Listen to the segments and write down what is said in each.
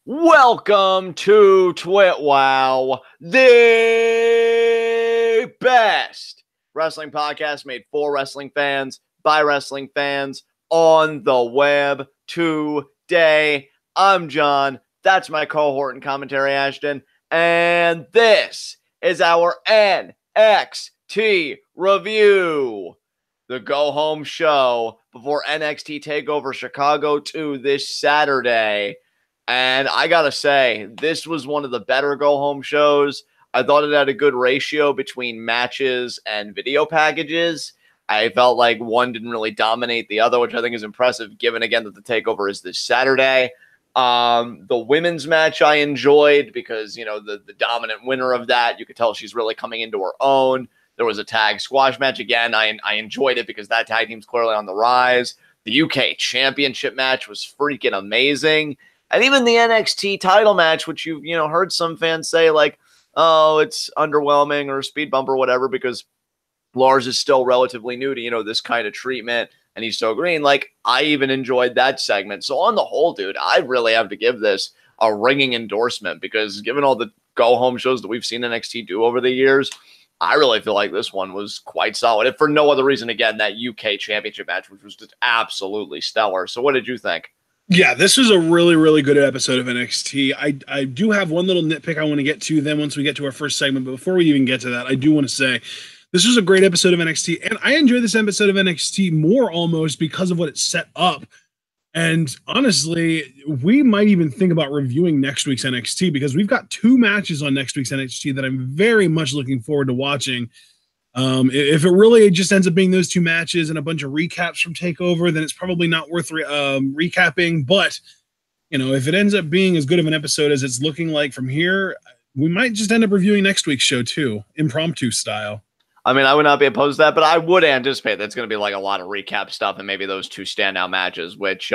Welcome to TWitWoW, the best wrestling podcast made for wrestling fans, by wrestling fans, on the web today. I'm John. That's my cohort and commentary, Ashton. And this is our NXT review. The go-home show before NXT TakeOver Chicago 2 this Saturday. And I got to say, this was one of the better go-home shows. I thought it had a good ratio between matches and video packages. I felt like one didn't really dominate the other, which I think is impressive, given, again, that the TakeOver is this Saturday. The women's match I enjoyed because, you know, the dominant winner of that, you could tell she's really coming into her own. There was a tag squash match. Again, I enjoyed it because that tag team's clearly on the rise. The UK Championship match was freaking amazing. And even the NXT title match, which you've heard some fans say like, oh, it's underwhelming or speed bump or whatever because Lars is still relatively new to, this kind of treatment and he's so green. Like, I even enjoyed that segment. So on the whole, dude, I really have to give this a ringing endorsement because given all the go-home shows that we've seen NXT do over the years, I really feel like this one was quite solid. If for no other reason, again, that UK Championship match, which was just absolutely stellar. So what did you think? Yeah, this was a really, really good episode of NXT. I do have one little nitpick I want to get to then once we get to our first segment. But before we even get to that, I do want to say this was a great episode of NXT. And I enjoyed this episode of NXT more almost because of what it set up. And honestly, we might even think about reviewing next week's NXT because we've got two matches on next week's NXT that I'm very much looking forward to watching. If it really just ends up being those two matches and a bunch of recaps from TakeOver, then it's probably not worth recapping. But, if it ends up being as good of an episode as it's looking like from here, we might just end up reviewing next week's show too, impromptu style. I mean, I would not be opposed to that, but I would anticipate that's going to be like a lot of recap stuff and maybe those two standout matches, which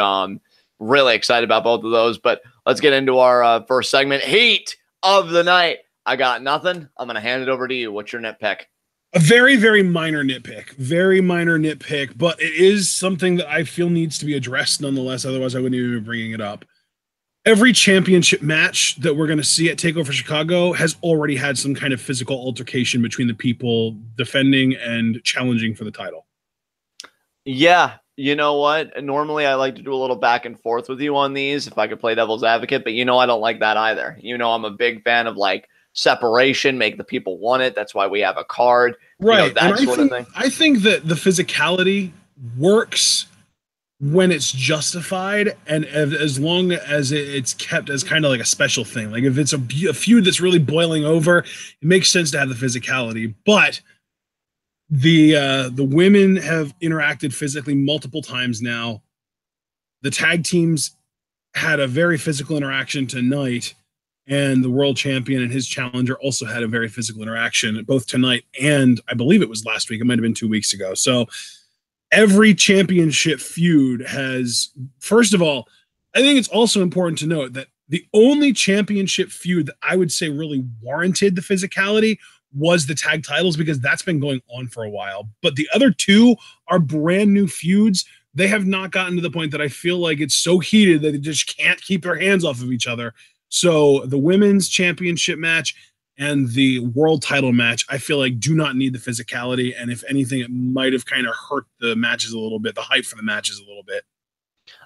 really excited about both of those. But let's get into our first segment, Heat of the Night. I got nothing. I'm going to hand it over to you. What's your nitpick? A very, very minor nitpick, but it is something that I feel needs to be addressed nonetheless. Otherwise, I wouldn't even be bringing it up. Every championship match that we're going to see at TakeOver Chicago has already had some kind of physical altercation between the people defending and challenging for the title. Yeah, you know what? Normally, I like to do a little back and forth with you on these if I could play devil's advocate, but I don't like that either. I'm a big fan of separation, make the people want it. That's why we have a card, right? That sort of thing. I think that the physicality works when it's justified and as long as it's kept as kind of like a special thing. Like if it's a feud that's really boiling over, it makes sense to have the physicality. But the women have interacted physically multiple times now. The tag teams had a very physical interaction tonight. And the world champion and his challenger also had a very physical interaction, both tonight and I believe it was last week. It might have been 2 weeks ago. So every championship feud has, first of all, I think it's also important to note that the only championship feud that I would say really warranted the physicality was the tag titles because that's been going on for a while. But the other two are brand new feuds. They have not gotten to the point that I feel like it's so heated that they just can't keep their hands off of each other. So the women's championship match and the world title match, I feel like do not need the physicality. And if anything, it might have kind of hurt the matches a little bit, the hype for the matches a little bit.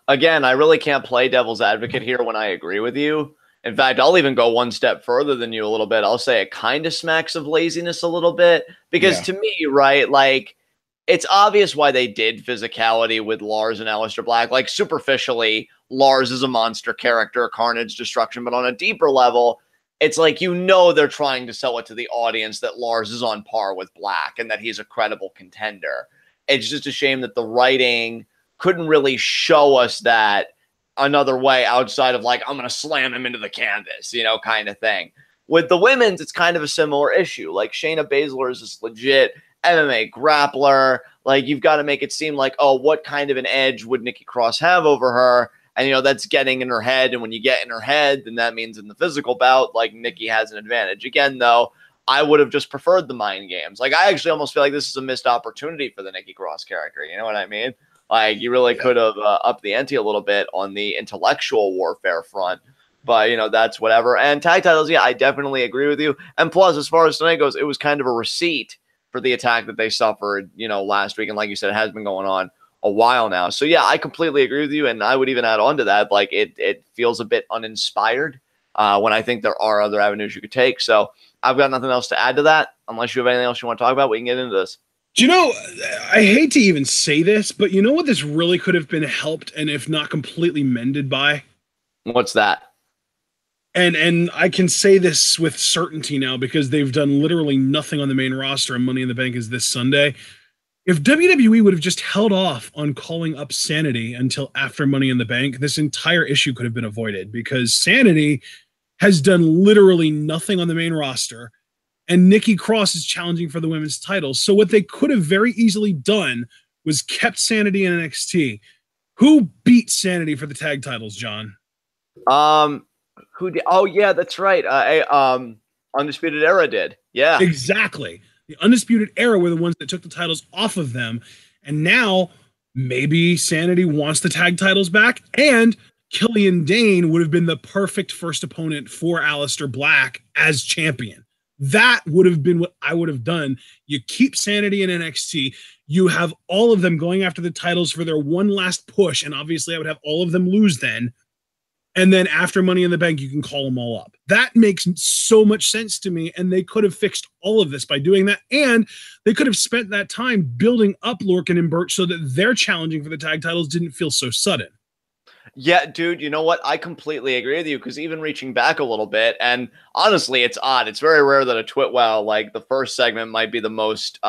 Again, I really can't play devil's advocate here when I agree with you. In fact, I'll even go one step further than you a little bit. I'll say it kind of smacks of laziness a little bit because to me, right, it's obvious why they did physicality with Lars and Aleister Black. Superficially, Lars is a monster character, carnage, destruction, but on a deeper level, it's they're trying to sell it to the audience that Lars is on par with Black and that he's a credible contender. It's just a shame that the writing couldn't really show us that another way outside of I'm going to slam him into the canvas, kind of thing. With the women's, it's kind of a similar issue. Shayna Baszler is this legit MMA grappler. You've got to make it seem what kind of an edge would Nikki Cross have over her? And, that's getting in her head. And when you get in her head, then that means in the physical bout, Nikki has an advantage. Again, though, I would have just preferred the mind games. I actually almost feel like this is a missed opportunity for the Nikki Cross character. You know what I mean? You really could have upped the ante a little bit on the intellectual warfare front. But, that's whatever. And tag titles, yeah, I definitely agree with you. And plus, as far as tonight goes, it was kind of a receipt for the attack that they suffered, last week. And like you said, it has been going on a while now. So, yeah, I completely agree with you. And I would even add on to that, like, it feels a bit uninspired when I think there are other avenues you could take. So I've got nothing else to add to that. Unless you have anything else you want to talk about, we can get into this. Do I hate to even say this, but you know what this really could have been helped and if not completely mended by? What's that? And I can say this with certainty now because they've done literally nothing on the main roster and Money in the Bank is this Sunday. If WWE would have just held off on calling up Sanity until after Money in the Bank, this entire issue could have been avoided because Sanity has done literally nothing on the main roster and Nikki Cross is challenging for the women's title. So what they could have very easily done was kept Sanity in NXT. Who beat Sanity for the tag titles, John? Who did? Oh, yeah, that's right. Undisputed Era did. Yeah. Exactly. The Undisputed Era were the ones that took the titles off of them. And now maybe Sanity wants the tag titles back. And Killian Dane would have been the perfect first opponent for Aleister Black as champion. That would have been what I would have done. You keep Sanity in NXT. You have all of them going after the titles for their one last push. And obviously I would have all of them lose then. And then after Money in the Bank, you can call them all up. That makes so much sense to me. And they could have fixed all of this by doing that. And they could have spent that time building up Lorcan and Burch so that their challenging for the tag titles didn't feel so sudden. Yeah, dude, you know what? I completely agree with you because even reaching back a little bit, and honestly, it's odd. It's very rare that a TWitWoW, like the first segment might be the most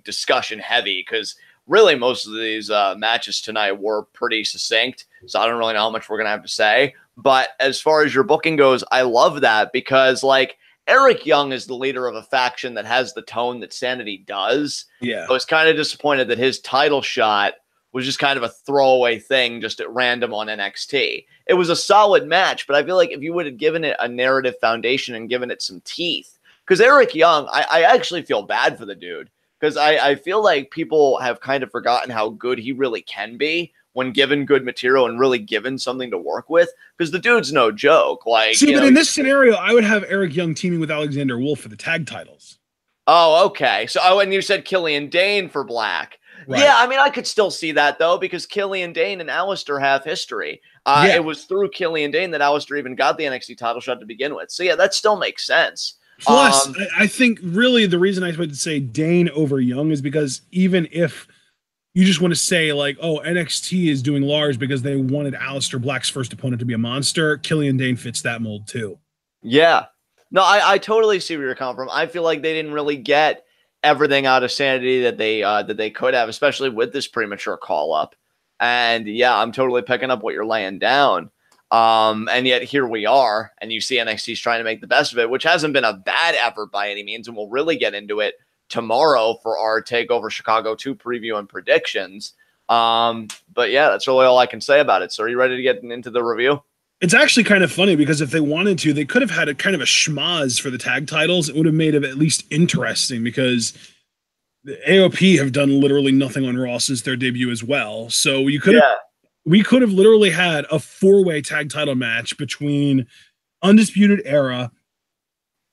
discussion heavy because really most of these matches tonight were pretty succinct. So I don't really know how much we're going to have to say. But as far as your booking goes, I love that because like Eric Young is the leader of a faction that has the tone that Sanity does. Yeah. I was kind of disappointed that his title shot was just kind of a throwaway thing just at random on NXT. It was a solid match, but I feel like if you would have given it a narrative foundation and given it some teeth, because Eric Young, I actually feel bad for the dude because I feel like people have kind of forgotten how good he really can be when given good material and really given something to work with, because the dude's no joke. Like, see, but in this scenario, I would have Eric Young teaming with Alexander Wolf for the tag titles. Oh, okay. So, and you said Killian Dane for Black. Right. Yeah, I mean, I could still see that, though, because Killian Dane and Aleister have history. It was through Killian Dane that Aleister even got the NXT title shot to begin with. So, yeah, that still makes sense. Plus, I think really the reason I would say Dane over Young is because even if you just want to say, like, oh, NXT is doing large because they wanted Aleister Black's first opponent to be a monster, Killian Dane fits that mold, too. Yeah. No, I totally see where you're coming from. I feel like they didn't really get everything out of Sanity that they could have, especially with this premature call up. And yeah, I'm totally picking up what you're laying down. And yet here we are, and you see NXT's trying to make the best of it, which hasn't been a bad effort by any means, and we'll really get into it tomorrow for our TakeOver Chicago 2 preview and predictions. But yeah, that's really all I can say about it. So are you ready to get into the review? It's actually kind of funny because if they wanted to, they could have had a kind of a schmoz for the tag titles. It would have made it at least interesting because the AOP have done literally nothing on Raw since their debut as well. So we could have literally had a 4-way tag title match between Undisputed Era,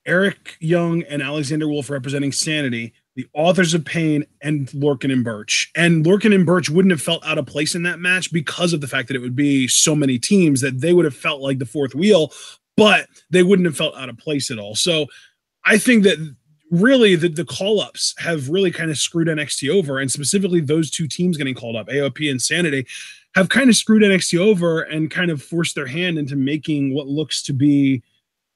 Eric Young and Alexander Wolf representing Sanity, the Authors of Pain, and Lorcan and Burch. And Lorcan and Burch wouldn't have felt out of place in that match because of the fact that it would be so many teams that they would have felt like the fourth wheel, but they wouldn't have felt out of place at all. So I think that really the call-ups have really kind of screwed NXT over, and specifically those two teams getting called up, AOP and Sanity, have kind of screwed NXT over and kind of forced their hand into making what looks to be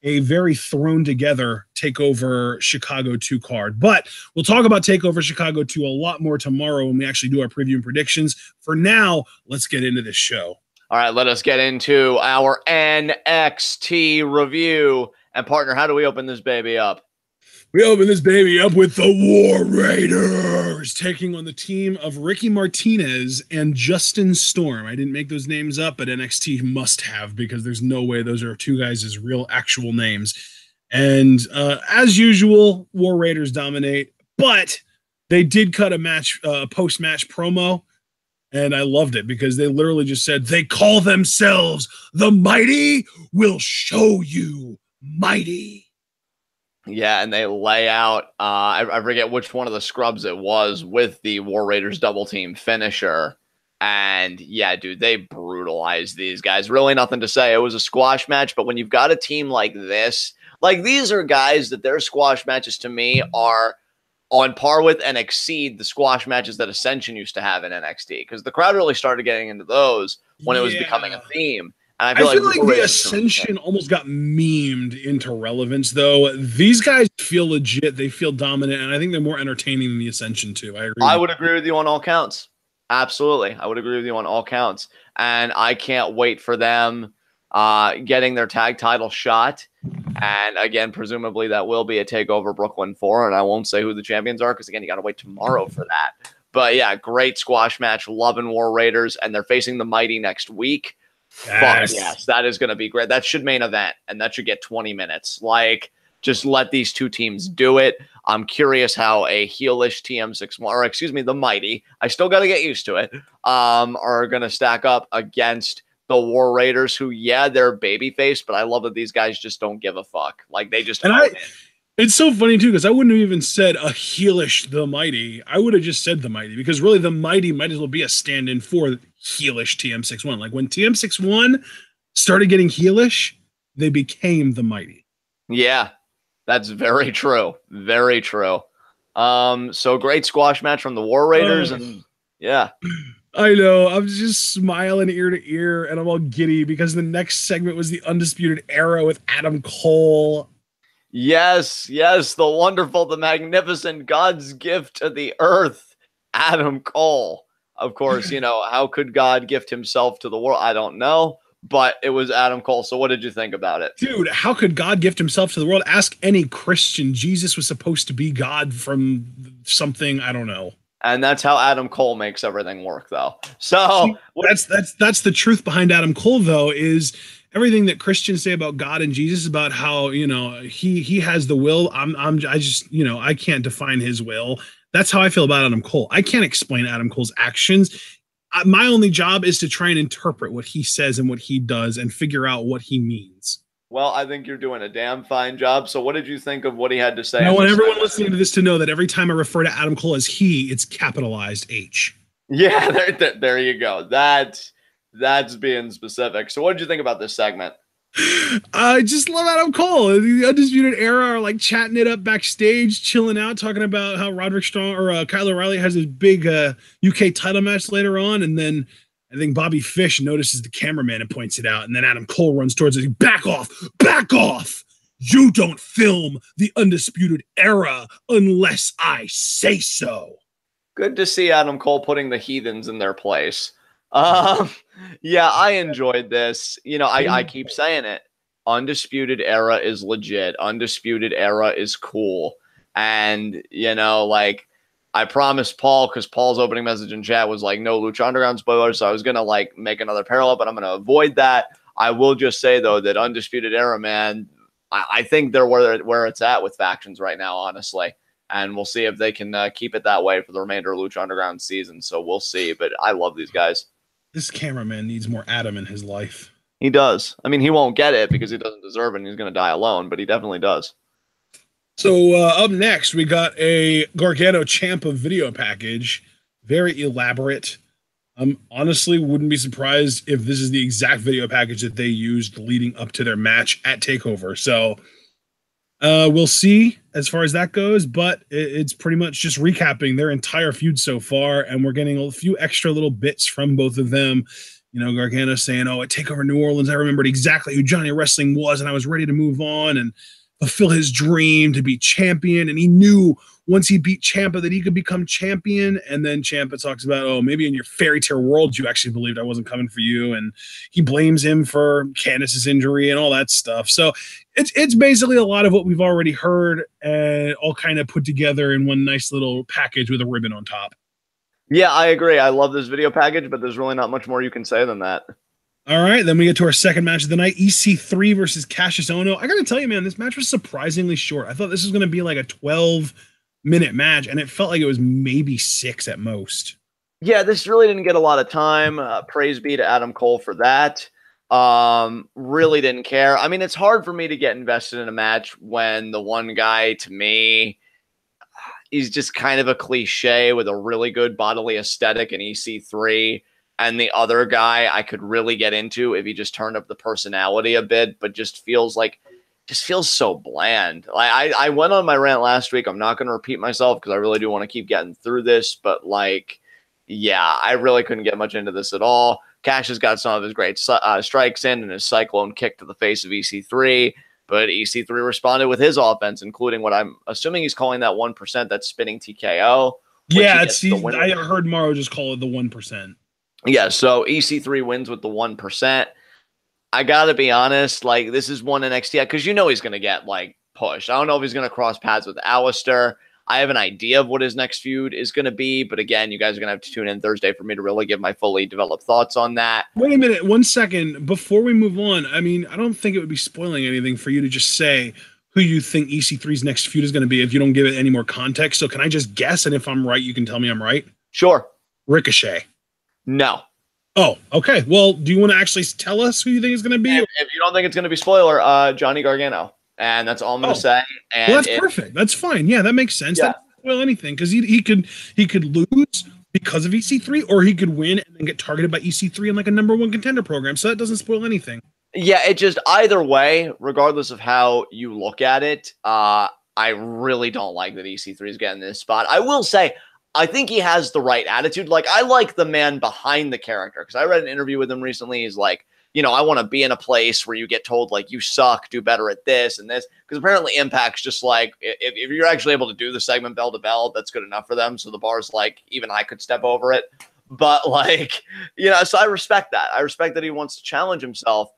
a very thrown together TakeOver Chicago 2 card. But we'll talk about TakeOver Chicago 2 a lot more tomorrow when we actually do our preview and predictions. For now, let's get into this show. All right, let us get into our NXT review. And partner, how do we open this baby up? We open this baby up with the War Raiders taking on the team of Ricky Martinez and Justin Storm. I didn't make those names up, but NXT must have because there's no way those are two guys' real actual names. And as usual, War Raiders dominate, but they did cut a match, post-match promo, And I loved it because they literally just said, they call themselves the Mighty will show you mighty. Yeah, and they lay out, I forget which one of the scrubs it was with the War Raiders double team finisher. And yeah, dude, they brutalized these guys. Really nothing to say. It was a squash match, but when you've got a team like this, like these are guys that their squash matches to me are on par with and exceed the squash matches that Ascension used to have in NXT, because the crowd really started getting into those when it was becoming a theme. And I feel like the Ascension almost got memed into relevance, though. These guys feel legit. They feel dominant, and I think they're more entertaining than the Ascension, too. I would agree with you on all counts. Absolutely. I would agree with you on all counts. And I can't wait for them getting their tag title shot. And again, presumably that will be a TakeOver Brooklyn 4. And I won't say who the champions are because, again, you got to wait tomorrow for that. But yeah, great squash match. Loving War Raiders. And they're facing the Mighty next week. Yes. Fuck yes, that is going to be great. That should main event, and that should get 20 minutes. Like, just let these two teams do it. I'm curious how a heelish TM61, or excuse me, the Mighty, I still got to get used to it, are going to stack up against the War Raiders, who, yeah, they're babyface, but I love that these guys just don't give a fuck. Like, they just It's so funny, too, because I wouldn't have even said a heelish the Mighty. I would have just said the Mighty, because really the Mighty might as well be a stand-in for heelish TM61. Like, when TM61 started getting heelish, they became the Mighty. Yeah, that's very true. Very true. So great squash match from the War Raiders, and yeah. I know. I'm just smiling ear to ear, and I'm all giddy because the next segment was the Undisputed Era with Adam Cole. Yes, yes, the wonderful, the magnificent, God's gift to the earth, Adam Cole. Of course, you know, how could God gift himself to the world? I don't know, but it was Adam Cole. So what did you think about it? Dude, how could God gift himself to the world? Ask any Christian. Jesus was supposed to be God from something, I don't know. And that's how Adam Cole makes everything work, though. So that's the truth behind Adam Cole, though, is everything that Christians say about God and Jesus, about how, you know, he has the will. I just, you know, I can't define his will. That's how I feel about Adam Cole. I can't explain Adam Cole's actions. My only job is to try and interpret what he says and what he does and figure out what he means. Well, I think you're doing a damn fine job. So what did you think of what he had to say? I want everyone listening to this to know that every time I refer to Adam Cole as he, it's capitalized H. Yeah, there you go. That's being specific. So what did you think about this segment? I just love Adam Cole. The Undisputed Era are like chatting it up backstage, chilling out, talking about how Roderick Strong or Kyle O'Reilly has his big UK title match later on. And then I think Bobby Fish notices the cameraman and points it out. And then Adam Cole runs towards it. Back off. Back off. You don't film the Undisputed Era unless I say so. Good to see Adam Cole putting the heathens in their place. Yeah, I enjoyed this. You know, I keep saying it. Undisputed Era is legit. Undisputed Era is cool. And, you know, like, I promised Paul, because Paul's opening message in chat was like, no Lucha Underground spoilers, so I was going to, like, make another parallel, but I'm going to avoid that. I will just say, though, that Undisputed Era, man, I think they're where it's at with factions right now, honestly. And we'll see if they can keep it that way for the remainder of Lucha Underground season. So we'll see. But I love these guys. This cameraman needs more Adam in his life. He does. I mean, he won't get it because he doesn't deserve it and he's going to die alone, but he definitely does. So up next, we got a Gargano Ciampa video package. Very elaborate. Honestly wouldn't be surprised if this is the exact video package that they used leading up to their match at TakeOver. So we'll see as far as that goes, but it's pretty much just recapping their entire feud so far, and we're getting a few extra little bits from both of them. You know, Gargano saying, oh, at TakeOver New Orleans, I remembered exactly who Johnny Wrestling was, and I was ready to move on and fulfill his dream to be champion, and he knew once he beat Ciampa that he could become champion. And then Ciampa talks about, oh, maybe in your fairy tale world you actually believed I wasn't coming for you, and he blames him for Candice's injury and all that stuff. So it's basically a lot of what we've already heard, and all kind of put together in one nice little package with a ribbon on top. Yeah, I agree. I love this video package, but there's really not much more you can say than that. All right, then we get to our second match of the night, EC3 versus Cassius Ohno. I got to tell you, man, this match was surprisingly short. I thought this was going to be like a 12-minute match, and it felt like it was maybe 6 at most. Yeah, this really didn't get a lot of time. Praise be to Adam Cole for that. Really didn't care. I mean, it's hard for me to get invested in a match when the one guy, to me, he's just kind of a cliche with a really good bodily aesthetic in EC3. And the other guy I could really get into if he just turned up the personality a bit, but just feels so bland. I went on my rant last week. I'm not going to repeat myself because I really do want to keep getting through this. But yeah, I really couldn't get much into this at all. Cash has got some of his great strikes in and his cyclone kick to the face of EC3. But EC3 responded with his offense, including what I'm assuming he's calling that 1%, that spinning TKO. Yeah, I heard Morrow just call it the 1%. Yeah, so EC3 wins with the 1%. I gotta be honest, this is one NXT because he's gonna get pushed. I don't know if he's gonna cross paths with Alistair. I have an idea of what his next feud is gonna be, but again, you guys are gonna have to tune in Thursday for me to really give my fully developed thoughts on that. Wait a minute, 1 second before we move on. I mean, I don't think it would be spoiling anything for you to just say who you think EC3's next feud is going to be if you don't give it any more context. So can I just guess, and if I'm right, you can tell me I'm right? Sure. Ricochet. No. Oh, okay. Well, do you want to actually tell us who you think is going to be? If you don't think it's going to be spoiler, Johnny Gargano. And that's all I'm going to say. And well, that's perfect. That's fine. Yeah, that makes sense. Yeah. That doesn't spoil anything because he could lose because of EC3, or he could win and then get targeted by EC3 in a #1 contender program. So that doesn't spoil anything. Yeah, it just either way, regardless of how you look at it, I really don't like that EC3 is getting this spot. I will say, I think he has the right attitude. I like the man behind the character because I read an interview with him recently. He's like, I want to be in a place where you get told you suck, do better at this and this. Because apparently Impact's just if you're actually able to do the segment bell to bell, that's good enough for them. So the bar's even I could step over it. But so I respect that. I respect that he wants to challenge himself.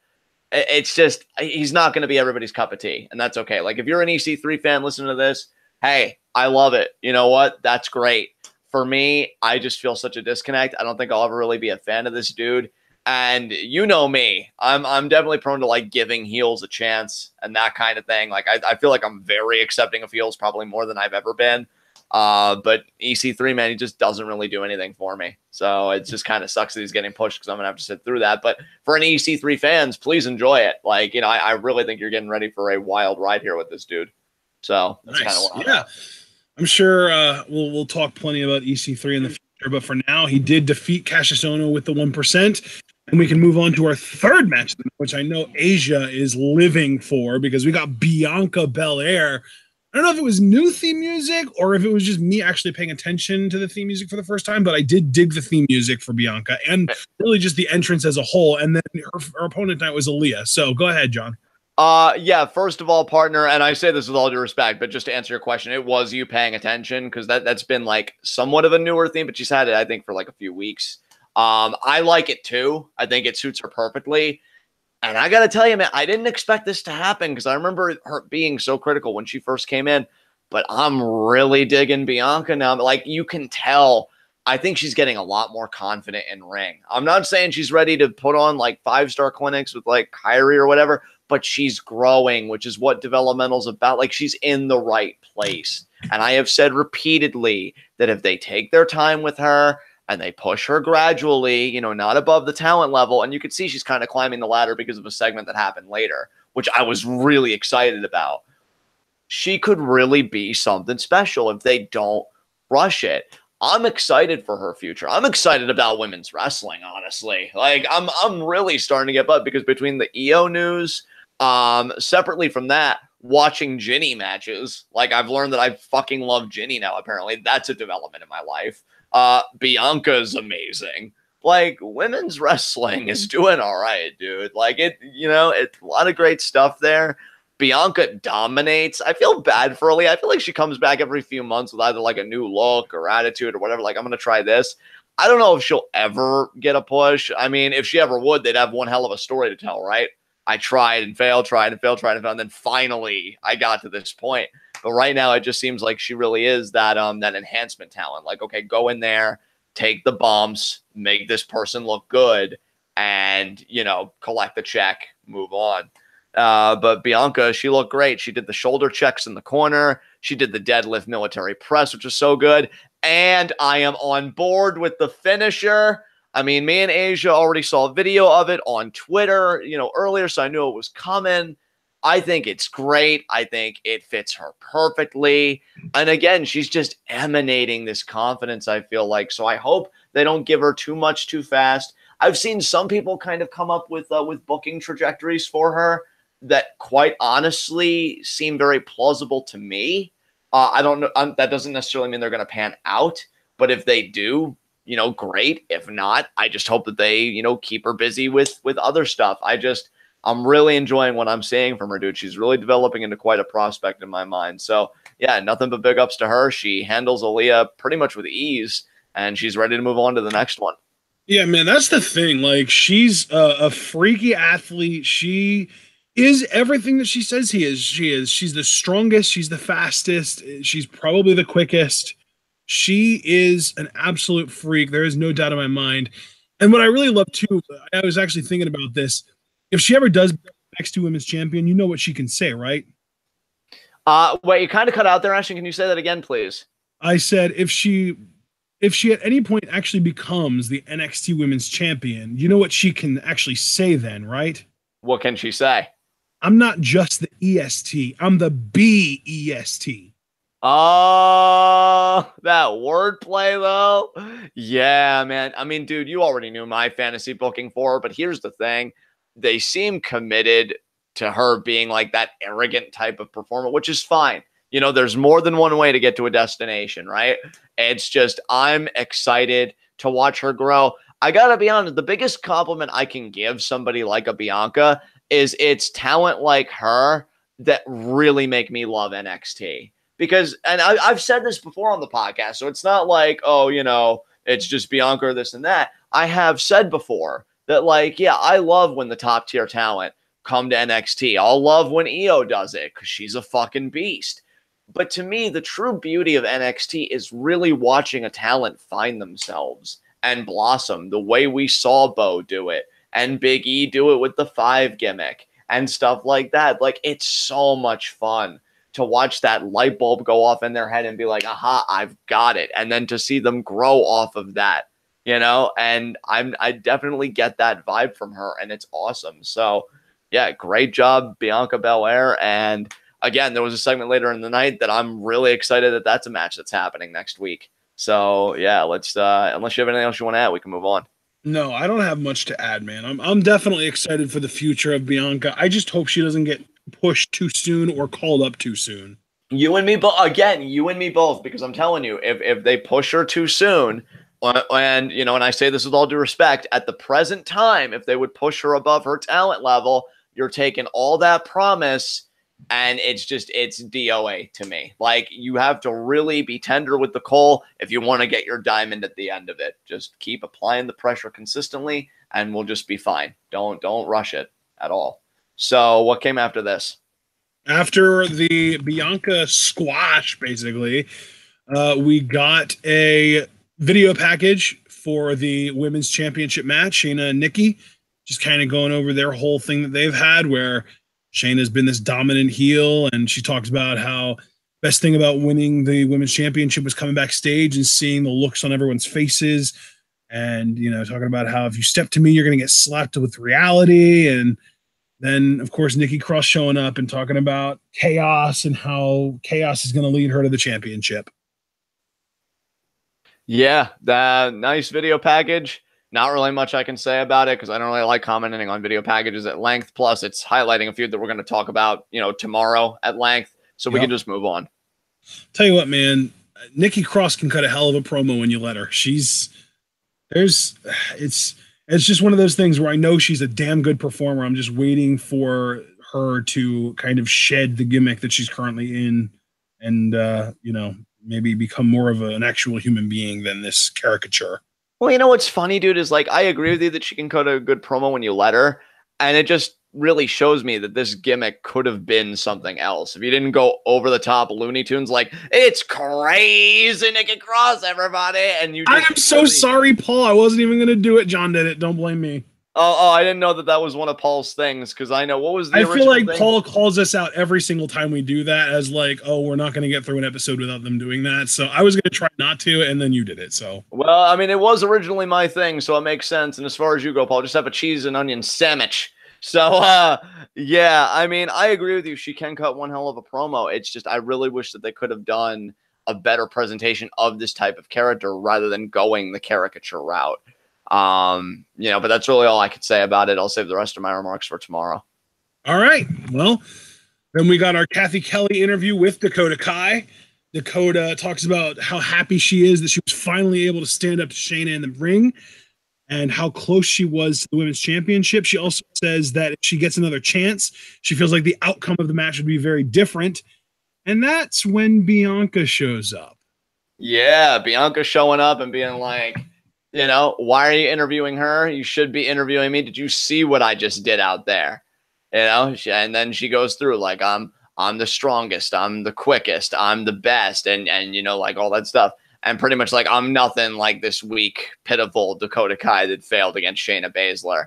It's just, he's not going to be everybody's cup of tea. And that's okay. If you're an EC3 fan, listen to this. Hey, I love it. You know what? That's great. For me, I just feel such a disconnect. I don't think I'll ever really be a fan of this dude. And you know me, I'm definitely prone to giving heels a chance and that kind of thing. I feel like I'm very accepting of heels, probably more than I've ever been. But EC3, man, he just doesn't really do anything for me. So it just kind of sucks that he's getting pushed because I'm gonna have to sit through that. But for any EC3 fans, please enjoy it. I really think you're getting ready for a wild ride here with this dude. So that's nice. Kind of what yeah. I'm sure we'll talk plenty about EC3 in the future, but for now, he did defeat Cassius Ohno with the 1%. And we can move on to our third match, which I know Asia is living for because we got Bianca Belair. I don't know if it was new theme music or if it was just me actually paying attention to the theme music for the first time, but I did dig the theme music for Bianca and really just the entrance as a whole. And then her opponent tonight was Aaliyah. So go ahead, John. Yeah, first of all, partner, and I say this with all due respect, but just to answer your question, it was you paying attention because that's been somewhat of a newer theme, but she's had it, I think, for a few weeks. I like it too. I think it suits her perfectly. And I got to tell you, man, I didn't expect this to happen because I remember her being so critical when she first came in, but I'm really digging Bianca now. You can tell, I think she's getting a lot more confident in ring. I'm not saying she's ready to put on 5-star clinics with Kyrie or whatever, but she's growing, which is what developmental's about. She's in the right place. And I have said repeatedly that if they take their time with her, and they push her gradually, not above the talent level. And you could see she's kind of climbing the ladder because of a segment that happened later, which I was really excited about. She could really be something special if they don't rush it. I'm excited for her future. I'm excited about women's wrestling, honestly. I'm really starting to get butt because between the EO news, separately from that, watching Ginny matches, I've learned that I fucking love Ginny now, apparently. That's a development in my life. Bianca's amazing. Women's wrestling is doing all right, dude. It's a lot of great stuff there. Bianca dominates. I feel bad for Aaliyah. I feel like she comes back every few months with either a new look or attitude or whatever. I'm going to try this. I don't know if she'll ever get a push. I mean, if she ever would, they'd have one hell of a story to tell, right? I tried and failed, and then finally I got to this point. But right now, it just seems like she really is that enhancement talent. Okay, go in there, take the bumps, make this person look good, and collect the check, move on. But Bianca, she looked great. She did the shoulder checks in the corner. She did the deadlift military press, which was so good. and I am on board with the finisher. I mean, me and Asia already saw a video of it on Twitter, earlier, so I knew it was coming. I think it's great. I think it fits her perfectly. And again, she's just emanating this confidence, I feel like. So I hope they don't give her too much too fast. I've seen some people kind of come up with booking trajectories for her that quite honestly seem very plausible to me. I don't know. That doesn't necessarily mean they're going to pan out, but if they do, great. If not, I just hope that they, keep her busy with other stuff. I'm really enjoying what I'm seeing from her, dude. She's really developing into quite a prospect in my mind. So yeah, nothing but big ups to her. She handles Aaliyah pretty much with ease, and she's ready to move on to the next one. Yeah, man, that's the thing. Like, she's a freaky athlete. She is everything that she says he is. She is. She's the strongest. She's the fastest. She's probably the quickest. She is an absolute freak. There is no doubt in my mind. And what I really love too, I was actually thinking about this. If she ever does next to women's champion, you know what she can say, right? Wait, you kind of cut out there, Ashton. Can you say that again, please? I said if she at any point actually becomes the NXT Women's Champion, you know what she can actually say then, right? What can she say? I'm not just the EST. I'm the BEST. Oh, that wordplay, though. Yeah, man. I mean, dude, you already knew my fantasy booking for her, but here's the thing. They seem committed to her being like that arrogant type of performer, which is fine. There's more than one way to get to a destination, right? It's just, I'm excited to watch her grow. I got to be honest, the biggest compliment I can give somebody like a Bianca is it's talent like her that really make me love NXT. Because, and I've said this before on the podcast, so it's not like, it's just Bianca or this and that. I have said before that, like, yeah, I love when the top tier talent come to NXT. I'll love when Io does it because she's a fucking beast. But to me, the true beauty of NXT is really watching a talent find themselves and blossom the way we saw Bo do it and Big E do it with the 5 gimmick and stuff like that. Like, it's so much fun to watch that light bulb go off in their head and be like, aha, I've got it. And then to see them grow off of that, and I definitely get that vibe from her, and it's awesome. So yeah, great job, Bianca Belair. And again, there was a segment later in the night that I'm really excited that that's a match that's happening next week. So yeah, let's unless you have anything else you want to add, we can move on. No, I don't have much to add, man. I'm definitely excited for the future of Bianca. I just hope she doesn't get pushed too soon or called up too soon. You and me both. Again, you and me both, because I'm telling you, if they push her too soon, and and I say this with all due respect, at the present time, if they would push her above her talent level, you're taking all that promise, and it's DOA to me. Like, you have to really be tender with the coal if you want to get your diamond at the end of it. Just keep applying the pressure consistently, and we'll just be fine. Don't rush it at all. So what came after this? After the Bianca squash, basically, we got a video package for the women's championship match. Shayna and Nikki just kind of going over their whole thing that they've had, where Shayna's been this dominant heel, and she talks about how best thing about winning the women's championship was coming backstage and seeing the looks on everyone's faces, and talking about how if you step to me, you're going to get slapped with reality. And then, of course, Nikki Cross showing up and talking about chaos and how chaos is going to lead her to the championship. Yeah, the nice video package. Not really much I can say about it because I don't really like commenting on video packages at length. Plus, it's highlighting a feud that we're going to talk about, tomorrow at length. So we can just move on. Tell you what, man, Nikki Cross can cut a hell of a promo when you let her. It's just one of those things where I know she's a damn good performer. I'm just waiting for her to kind of shed the gimmick that she's currently in and, maybe become more of an actual human being than this caricature. Well, what's funny, dude, is like, I agree with you that she can cut a good promo when you let her. And it just really shows me that this gimmick could have been something else. If you didn't go over the top Looney Tunes, like, it's crazy Nikki Cross, everybody. And you just I am so sorry, Paul. I wasn't even going to do it. John did it. Don't blame me. Oh, I didn't know that was one of Paul's things, because I know what was the I original feel like thing? Paul calls us out every single time we do that as like, oh, we're not going to get through an episode without them doing that. So I was going to try not to, and then you did it. So Well, I mean, it was originally my thing, so it makes sense. And as far as you go, Paul, just have a cheese and onion sandwich. So, yeah, I mean, I agree with you. She can cut one hell of a promo. It's just I really wish that they could have done a better presentation of this type of character rather than going the caricature route. But that's really all I could say about it. I'll save the rest of my remarks for tomorrow. all right, well, then we got our Kathy Kelly interview with Dakota Kai. Dakota talks about how happy she is that she was finally able to stand up to Shayna in the ring and how close she was to the women's championship. She also says that if she gets another chance, she feels like the outcome of the match would be very different. And that's when Bianca shows up. Yeah, Bianca showing up and being like, why are you interviewing her? You should be interviewing me. Did you see what I just did out there? And then she goes through like, I'm the strongest, I'm the quickest, I'm the best, and like all that stuff. And pretty much like, I'm nothing like this weak, pitiful Dakota Kai that failed against Shayna Baszler.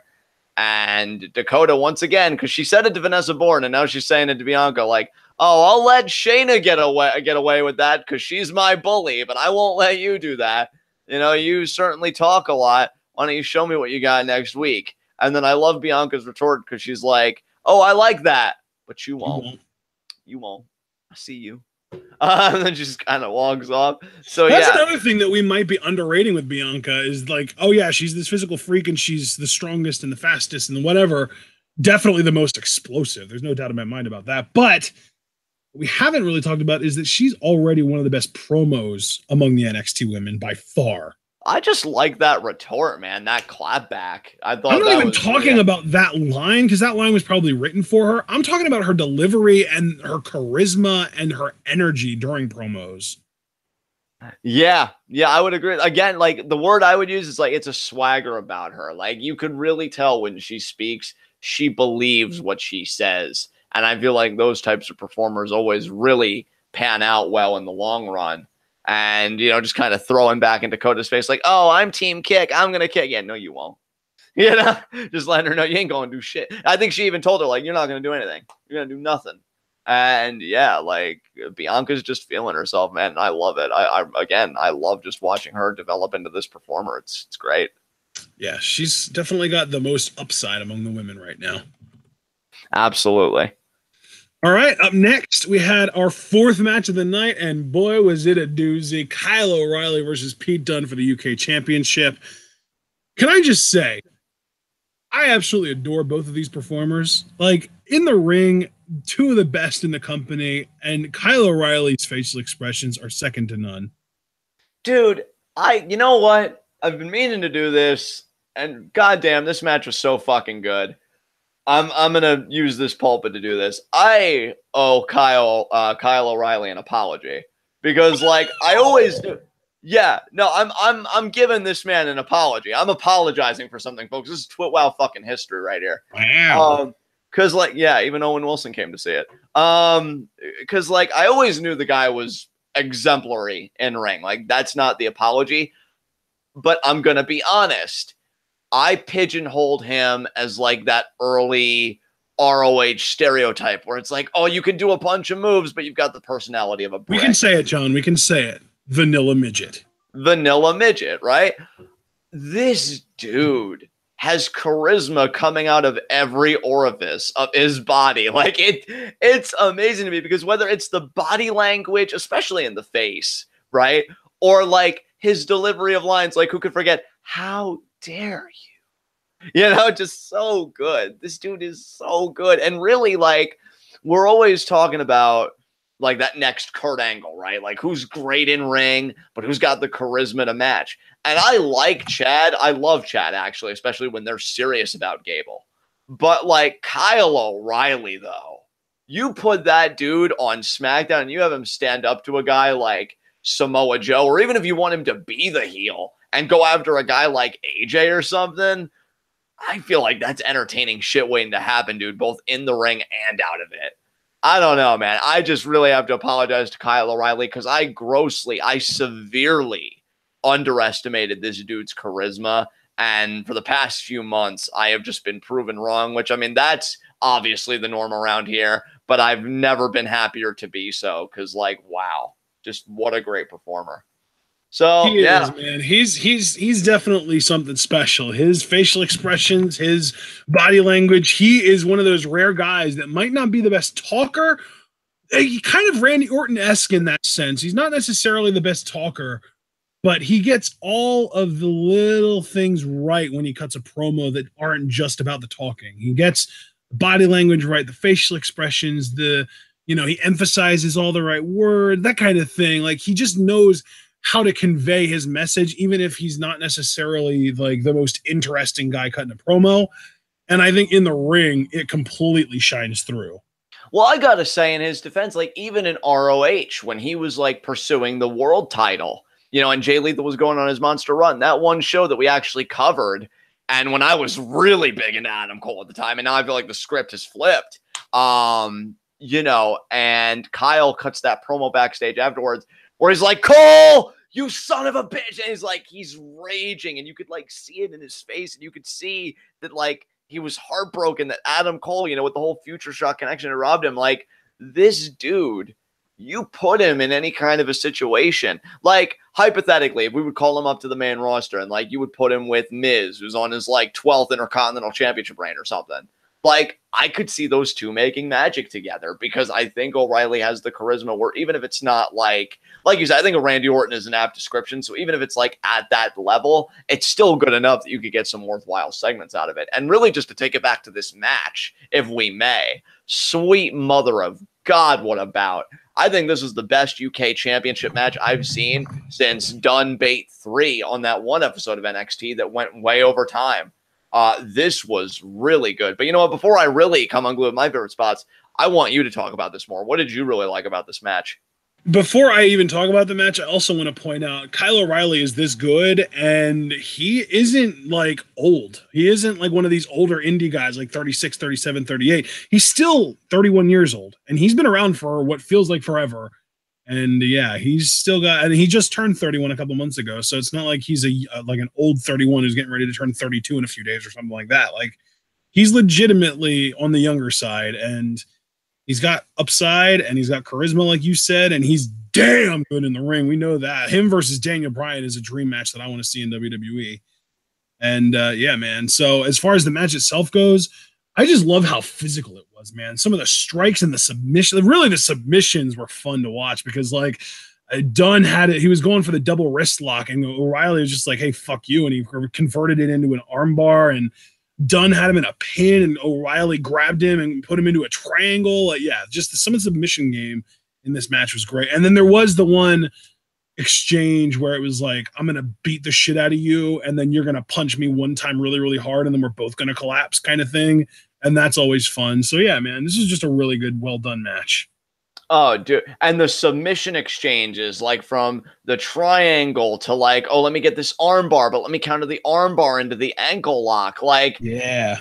And Dakota, once again, because she said it to Vanessa Bourne, and now she's saying it to Bianca, like, oh, I'll let Shayna get away with that because she's my bully, but I won't let you do that. You certainly talk a lot. Why don't you show me what you got next week? And then I love Bianca's retort because she's like, oh, I like that, but you won't. You won't. I see you. And then she just kind of walks off. So that's another thing that we might be underrating with Bianca is like, oh yeah, she's this physical freak and she's the strongest and the fastest and whatever. Definitely the most explosive. There's no doubt in my mind about that. But what we haven't really talked about is that she's already one of the best promos among the NXT women by far. I just like that retort, man. That clapback. I'm not even talking about that line because that line was probably written for her. I'm talking about her delivery and her charisma and her energy during promos. Yeah, I would agree. Again, like the word I would use is like it's a swagger about her. Like you could really tell when she speaks, she believes what she says. And I feel like those types of performers always really pan out well in the long run. And, just kind of throwing back in Dakota's face like, oh, I'm team kick. I'm going to kick. Yeah, no, you won't. Just letting her know you ain't going to do shit. I think she even told her, like, you're not going to do anything. You're going to do nothing. And, yeah, like, Bianca's just feeling herself, man. And I love it. I love just watching her develop into this performer. It's great. Yeah, she's definitely got the most upside among the women right now. Absolutely. All right, up next, we had our fourth match of the night, and boy, was it a doozy. Kyle O'Reilly versus Pete Dunne for the UK Championship. Can I just say, I absolutely adore both of these performers. Like, in the ring, two of the best in the company, and Kyle O'Reilly's facial expressions are second to none. Dude, you know what? I've been meaning to do this, and goddamn, this match was so fucking good. I'm gonna use this pulpit to do this. I owe Kyle O'Reilly an apology because, like, I always do. Yeah, no, I'm giving this man an apology. I'm apologizing for something, folks. This is TWitWoW fucking history right here. Wow. Because, like, yeah, even Owen Wilson came to see it. Because, like, I always knew the guy was exemplary in ring. Like, that's not the apology. But I'm gonna be honest. I pigeonholed him as like that early ROH stereotype where it's like, oh, you can do a bunch of moves, but you've got the personality of a brick. We can say it, John. We can say it. Vanilla midget. Vanilla midget, right? This dude has charisma coming out of every orifice of his body. Like it's amazing to me because whether it's the body language, especially in the face, right? Or like his delivery of lines, like who could forget, how dare you? Just so good. This dude is so good. And really, like, we're always talking about like that next Kurt Angle, right? Like who's great in ring, but who's got the charisma to match. And I like Chad. I love Chad, actually, especially when they're serious about Gable. But like Kyle O'Reilly, though, you put that dude on SmackDown and you have him stand up to a guy like Samoa Joe, or even if you want him to be the heel and go after a guy like AJ or something, I feel like that's entertaining shit waiting to happen, dude, both in the ring and out of it. I don't know, man. I just really have to apologize to Kyle O'Reilly because I severely underestimated this dude's charisma And for the past few months, I have just been proven wrong, which, I mean, that's obviously the norm around here, but I've never been happier to be so, because, like, wow, just what a great performer. So He yeah, is, man. He's definitely something special. His facial expressions, his body language. He is one of those rare guys that might not be the best talker. He kind of Randy Orton-esque in that sense. He's not necessarily the best talker, but he gets all of the little things right when he cuts a promo that aren't just about the talking. He gets the body language right, the facial expressions, he emphasizes all the right word, that kind of thing. Like, he just knows how to convey his message, even if he's not necessarily like the most interesting guy cutting a promo. And I think in the ring, it completely shines through. well, I gotta say, in his defense, like, even in ROH, when he was like pursuing the world title, and Jay Lethal was going on his monster run, that one show that we actually covered, and when I was really big into Adam Cole at the time, and now I feel like the script has flipped, and Kyle cuts that promo backstage afterwards where he's like, Cole, you son of a bitch. And he's raging, and you could like see it in his face, and you could see that like he was heartbroken that Adam Cole, with the whole Future Shock connection, had robbed him. Like, this dude, you put him in any kind of a situation, like hypothetically, if we would call him up to the main roster and like you would put him with Miz, who's on his like 12th Intercontinental Championship reign or something, like, I could see those two making magic together, because I think O'Reilly has the charisma where even if it's not like you said, I think a Randy Orton is an apt description. So even if it's like at that level, it's still good enough that you could get some worthwhile segments out of it. And really, just to take it back to this match, if we may, sweet mother of God, what about? I think this is the best UK championship match I've seen since Dunn Bate 3 on that one episode of NXT that went way over time. This was really good. But you know what? Before I really come unglued with my favorite spots, I want you to talk about this more. What did you really like about this match? Before I even talk about the match, I also want to point out Kyle O'Reilly is this good, and he isn't like old. He isn't like one of these older indie guys like 36, 37, 38. He's still 31 years old, and he's been around for what feels like forever. And yeah, he's still got, and he just turned 31 a couple months ago. So it's not like he's like an old 31 who's getting ready to turn 32 in a few days or something like that. Like, he's legitimately on the younger side, and he's got upside, and he's got charisma, like you said, and he's damn good in the ring. We know that. Him versus Daniel Bryan is a dream match that I want to see in WWE. And yeah, man. So as far as the match itself goes, I just love how physical it was, man. Some of the strikes and the submission, really the submissions were fun to watch, because like Dunn had it, he was going for the double wrist lock, and O'Reilly was just like, hey, fuck you. And he converted it into an armbar, and Dunn had him in a pin, and O'Reilly grabbed him and put him into a triangle. Like, yeah, just some of the submission game in this match was great. And then there was the one exchange where it was like, I'm going to beat the shit out of you, and then you're going to punch me one time really, really hard, and then we're both going to collapse kind of thing. And that's always fun. So yeah, man, this is just a really good, well done match. Oh, dude. And the submission exchanges, like from the triangle to like, oh, let me get this arm bar, but let me counter the arm bar into the ankle lock. Like, yeah,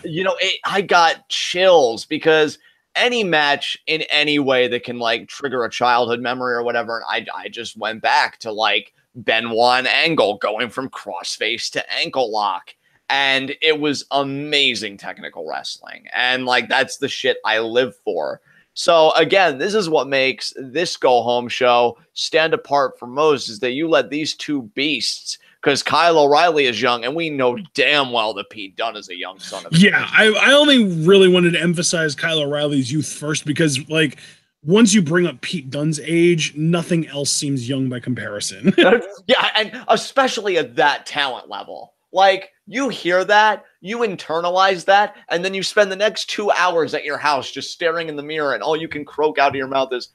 I got chills, because any match in any way that can like trigger a childhood memory or whatever. And I just went back to like Benoit and Angle going from crossface to ankle lock. And it was amazing technical wrestling. And like, that's the shit I live for. So again, this is what makes this go home show stand apart from most, is that you let these two beasts, because Kyle O'Reilly is young, and we know damn well that Pete Dunne is a young son of a yeah. I only really wanted to emphasize Kyle O'Reilly's youth first, because like, once you bring up Pete Dunne's age, nothing else seems young by comparison. Yeah, and especially at that talent level. Like, you hear that, you internalize that, and then you spend the next 2 hours at your house just staring in the mirror, and all you can croak out of your mouth is,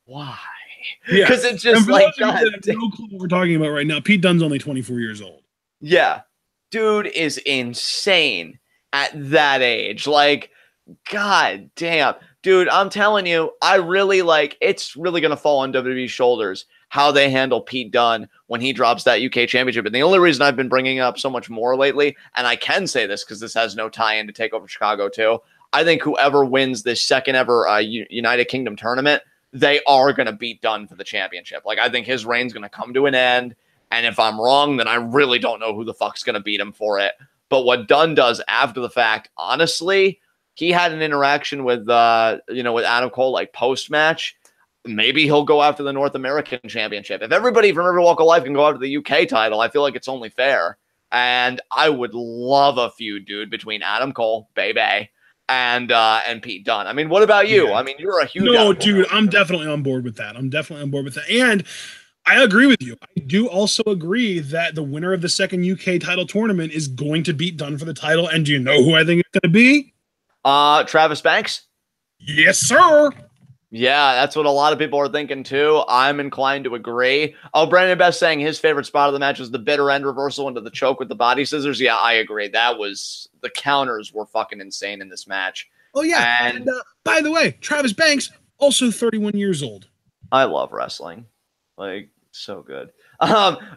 why? Because it's just like, God, no clue what we're talking about right now. Pete Dunne's only 24 years old. Yeah. Dude is insane at that age. Like, God damn. Dude, I'm telling you, I really like, it's really going to fall on WWE's shoulders how they handle Pete Dunne when he drops that UK championship. And the only reason I've been bringing up so much more lately, and I can say this because this has no tie-in to TakeOver Chicago too, I think whoever wins this second ever United Kingdom tournament, they are going to beat Dunne for the championship. Like, I think his reign's going to come to an end, And if I'm wrong, then I really don't know who the fuck's going to beat him for it. But what Dunn does after the fact, honestly, he had an interaction with, with Adam Cole, like post-match. Maybe he'll go after the North American Championship. If everybody from every walk of life can go after the UK title, I feel like it's only fair. And I would love a feud, dude, between Adam Cole, baby, and Pete Dunne. I mean, what about you? Yeah. I mean, you're a huge... No, dude, I'm definitely on board with that. And I agree with you. I do also agree that the winner of the second UK title tournament is going to beat Dunne for the title. And do you know who I think it's going to be? Travis Banks? Yes, sir. Yeah, that's what a lot of people are thinking too. I'm inclined to agree. Oh, Brandon Best saying his favorite spot of the match was the bitter end reversal into the choke with the body scissors. Yeah, I agree. The counters were fucking insane in this match. Oh, yeah. And by the way, Travis Banks, also 31 years old. I love wrestling. Like, so good.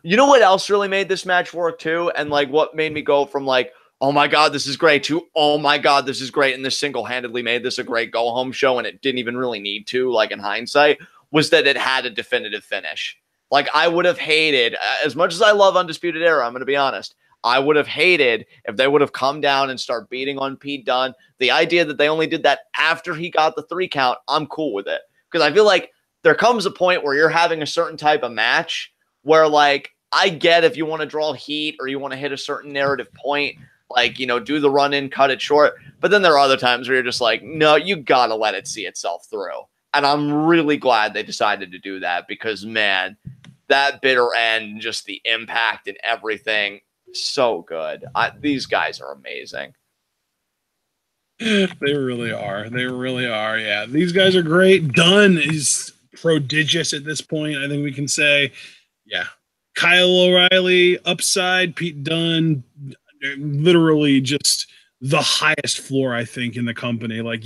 You know what else really made this match work too? And like what made me go from like, oh my God, this is great, to oh my God, this is great, and this single-handedly made this a great go-home show, and it didn't even really need to, like in hindsight, was that it had a definitive finish. Like, I would have hated, as much as I love Undisputed Era, I'm going to be honest, I would have hated if they would have come down and start beating on Pete Dunne. The idea that they only did that after he got the 3 count, I'm cool with it. Because I feel like there comes a point where you're having a certain type of match where, like, I get if you want to draw heat or you want to hit a certain narrative point, like, do the run in, cut it short. But then there are other times where you're just like, no, you got to let it see itself through. And I'm really glad they decided to do that because, man, that bitter end, just the impact and everything, so good. These guys are amazing. They really are. They really are. Yeah, these guys are great. Dunn is prodigious at this point. I think we can say, yeah, Kyle O'Reilly, upside, Pete Dunne, literally just the highest floor, I think, in the company. Like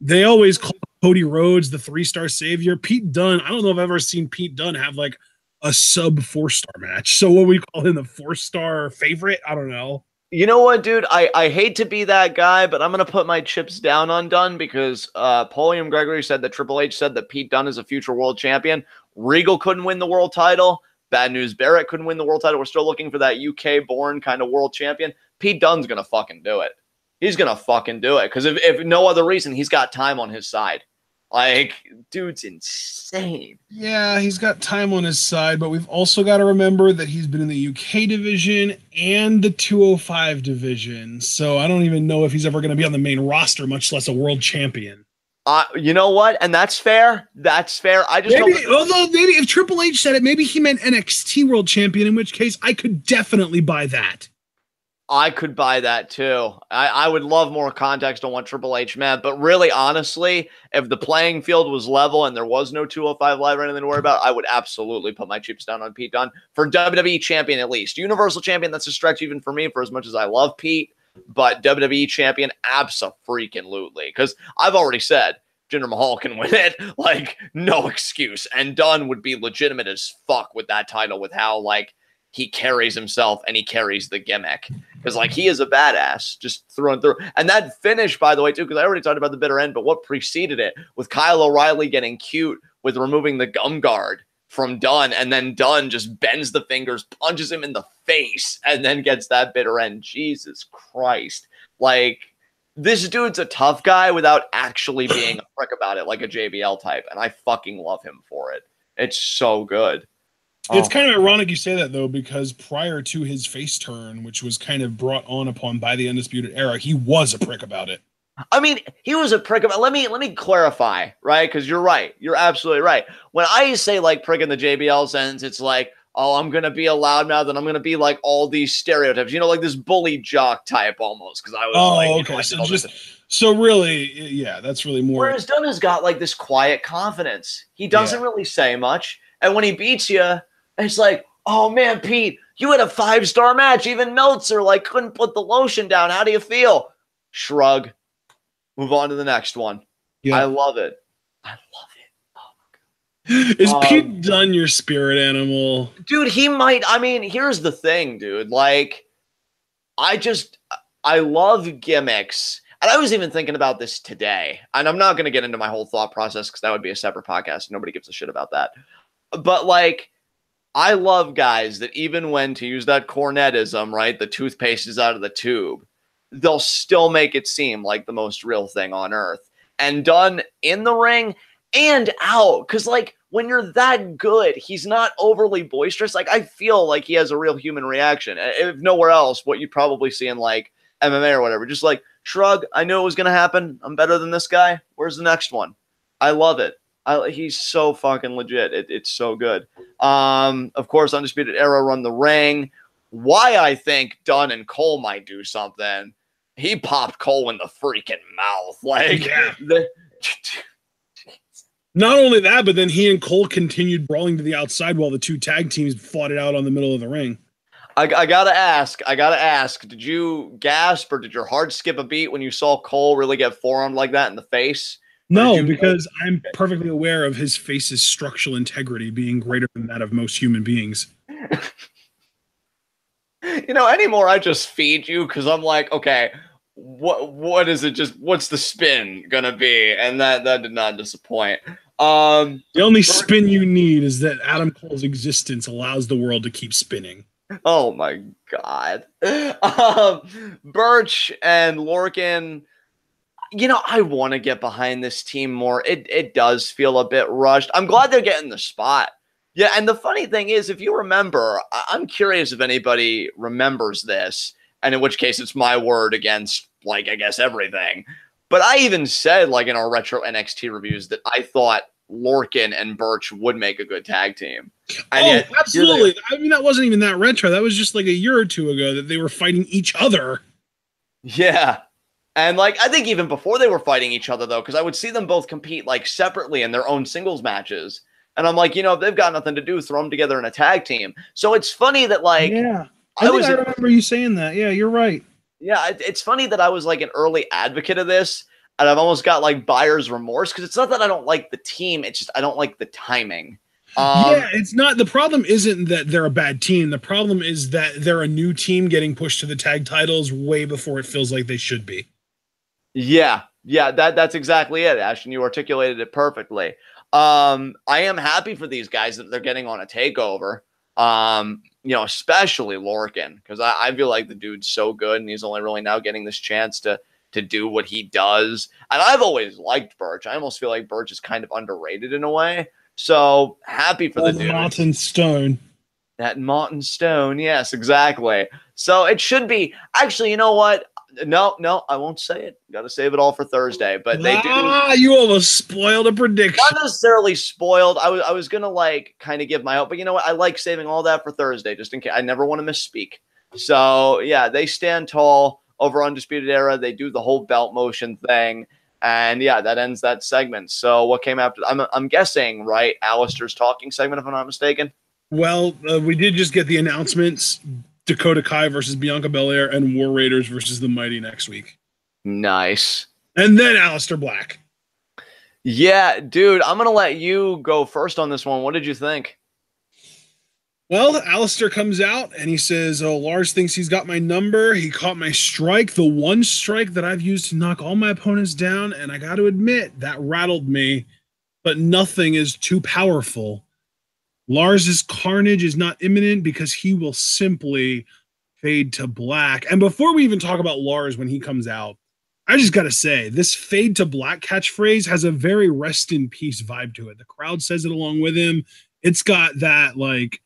they always call Cody Rhodes the 3-star savior. Pete Dunne, I don't know if I've ever seen Pete Dunne have like a sub 4-star match. So what we call him, the 4-star favorite? I don't know. You know what, dude? I hate to be that guy, but I'm going to put my chips down on Dunne because Paulium Gregory said that Triple H said that Pete Dunne is a future world champion. Regal couldn't win the world title. Bad News Barrett couldn't win the world title. We're still looking for that UK-born kind of world champion. Pete Dunne's going to fucking do it. He's going to fucking do it because if no other reason, he's got time on his side. Like, dude's insane. Yeah, he's got time on his side, but we've also got to remember that he's been in the UK division and the 205 division. So I don't even know if he's ever going to be on the main roster, much less a world champion. You know what? And that's fair. That's fair. I just maybe if Triple H said it, maybe he meant NXT world champion, in which case I could definitely buy that. I could buy that too. I would love more context on what Triple H meant, but really, honestly, if the playing field was level and there was no 205 Live or anything to worry about, I would absolutely put my chips down on Pete Dunne for WWE champion at least. Universal champion, that's a stretch even for me for as much as I love Pete, but WWE champion, abso-freaking-lutely. Because I've already said, Jinder Mahal can win it, like, no excuse. And Dunne would be legitimate as fuck with that title, with how, like, he carries himself and he carries the gimmick. Because, like, he is a badass just through and through. And that finish, by the way, too, because I already talked about the bitter end, but what preceded it with Kyle O'Reilly getting cute with removing the gum guard from Dunne, and then Dunne just bends the fingers, punches him in the face, and then gets that bitter end. Jesus Christ. Like, this dude's a tough guy without actually being a prick about it, like a JBL type, and I fucking love him for it. It's so good. It's kind of ironic you say that, though, because prior to his face turn, which was kind of brought on upon by the Undisputed Era, he was a prick about it. I mean, he was a prick about. Let me clarify, right? Because you're right. You're absolutely right. When I say like prick in the JBL sense, it's like, oh, I'm gonna be a loudmouth and I'm gonna be like all these stereotypes, like this bully jock type almost. Because I was okay. So really, yeah, that's really more. Whereas Dunne has got like this quiet confidence. He doesn't really say much, and when he beats you, it's like, oh man, Pete, you had a 5-star match. Even Meltzer like couldn't put the lotion down. How do you feel? Shrug. Move on to the next one. Yeah. I love it. I love it. Oh my God. Is Pete Dunne your spirit animal? Dude, he might. I mean, here's the thing, dude. Like, I love gimmicks. And I was even thinking about this today. And I'm not going to get into my whole thought process because that would be a separate podcast. Nobody gives a shit about that. But like, I love guys that even when, to use that cornetism, right, the toothpaste is out of the tube, they'll still make it seem like the most real thing on earth. And done in the ring and out. Because, like, when you're that good, he's not overly boisterous. Like, I feel like he has a real human reaction. If nowhere else, what you'd probably see in, like, MMA or whatever. Just like, shrug, I knew it was going to happen. I'm better than this guy. Where's the next one? I love it. He's so fucking legit. It's so good. Of course, Undisputed Era run the ring. Why I think Dunn and Cole might do something. He popped Cole in the freaking mouth. Like, yeah. Not only that, but then he and Cole continued brawling to the outside while the two tag teams fought it out on the middle of the ring. I gotta ask, did you gasp or did your heart skip a beat when you saw Cole really get forearmed like that in the face? No, because I'm perfectly aware of his face's structural integrity being greater than that of most human beings. You know, anymore I just feed you because I'm like, okay, what is it? Just what's the spin gonna be? And that did not disappoint. The only spin you need is that Adam Cole's existence allows the world to keep spinning. Oh my God. Birch and Lorcan. You know, I want to get behind this team more. It does feel a bit rushed. I'm glad they're getting the spot. Yeah, and the funny thing is, if you remember, I'm curious if anybody remembers this, and in which case it's my word against, like, I guess everything. But I even said, like, in our retro NXT reviews that I thought Lorcan and Birch would make a good tag team. And absolutely. I mean, that wasn't even that retro. That was just like a year or two ago that they were fighting each other. Yeah. And, like, I think even before they were fighting each other, though, because I would see them both compete, like, separately in their own singles matches. And I'm like, you know, if they've got nothing to do, throw them together in a tag team. So it's funny that, like... Yeah, I remember you saying that. Yeah, you're right. Yeah, it's funny that I was, like, an early advocate of this, and I've almost got, like, buyer's remorse, because it's not that I don't like the team, it's just I don't like the timing. Yeah, it's not. The problem isn't that they're a bad team. The problem is that they're a new team getting pushed to the tag titles way before it feels like they should be. Yeah, that's exactly it, Ashton. You articulated it perfectly. I am happy for these guys that they're getting on a takeover. You know, especially Lorcan, because I feel like the dude's so good, and he's only really now getting this chance to do what he does. And I've always liked Birch. I almost feel like Birch is kind of underrated in a way. So happy for the dude. Martin Stone. That Martin Stone, yes, exactly. So it should be. Actually, you know what? No, I won't say it. Got to save it all for Thursday. But they do. You almost spoiled a prediction. Not necessarily spoiled. I was gonna, like, kind of give my hope, but you know what? I like saving all that for Thursday, just in case. I never want to misspeak. So yeah, they stand tall over Undisputed Era. They do the whole belt motion thing, and yeah, that ends that segment. So what came after? I'm guessing, right? Alistair's talking segment, if I'm not mistaken. Well, we did just get the announcements. Dakota Kai versus Bianca Belair and War Raiders versus the Mighty next week. Nice. And then Aleister Black. Yeah, dude, I'm going to let you go first on this one. What did you think? Well, Aleister comes out and he says, oh, Lars thinks he's got my number. He caught my strike, the one strike that I've used to knock all my opponents down. And I got to admit, that rattled me. But nothing is too powerful. Lars's carnage is not imminent because he will simply fade to black. And before we even talk about Lars when he comes out, I just got to say, this fade to black catchphrase has a very rest in peace vibe to it. The crowd says it along with him. It's got that, like,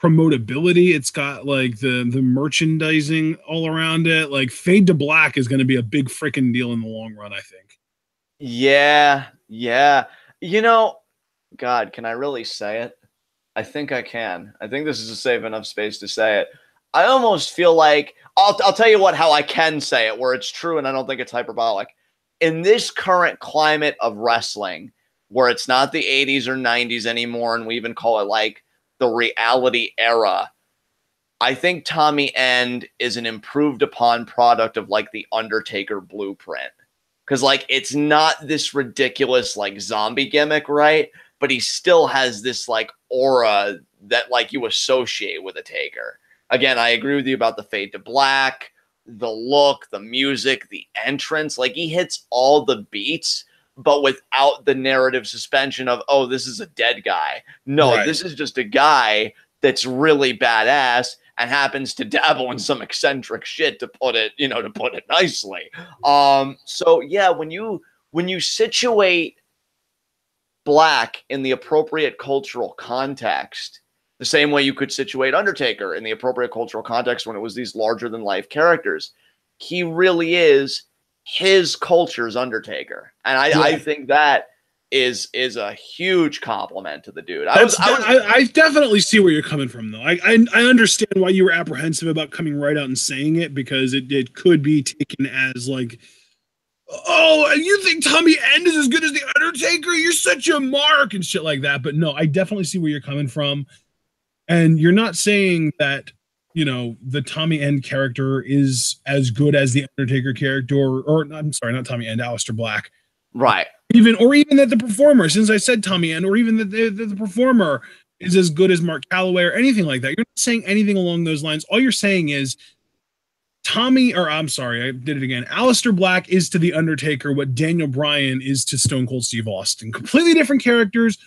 promotability. It's got, like, the merchandising all around it. Like, fade to black is going to be a big freaking deal in the long run, I think. Yeah. You know, God, can I really say it? I think I can. I think this is a safe enough space to say it. I almost feel like, I'll tell you how I can say it, where it's true and I don't think it's hyperbolic. In this current climate of wrestling, where it's not the 80s or 90s anymore, and we even call it, like, the reality era, I think Tommy End is an improved upon product of, like, the Undertaker blueprint. Because, like, it's not this ridiculous, like, zombie gimmick, right? But he still has this, like, aura that, like, you associate with a Taker. Again, I agree with you about the fade to black, the look, the music, the entrance. Like, he hits all the beats, but without the narrative suspension of, oh, this is a dead guy. No, right. This is just a guy that's really badass and happens to dabble in some eccentric shit, to put it, to put it nicely. So yeah, when you situate Black in the appropriate cultural context, the same way you could situate Undertaker in the appropriate cultural context when it was these larger than life characters, he really is his culture's Undertaker. And I think that is a huge compliment to the dude. I definitely see where you're coming from, though. I understand why you were apprehensive about coming right out and saying it, because it could be taken as like, oh, you think Tommy End is as good as the Undertaker? You're such a mark and shit like that. But no, I definitely see where you're coming from, and you're not saying that the Tommy End character is as good as the Undertaker character, or I'm sorry, not Tommy End, Aleister Black, right? Even that the performer, since I said Tommy End, or even that the performer is as good as Mark Calloway or anything like that. You're not saying anything along those lines. All you're saying is Aleister Black is to the Undertaker what Daniel Bryan is to Stone Cold Steve Austin. Completely different characters,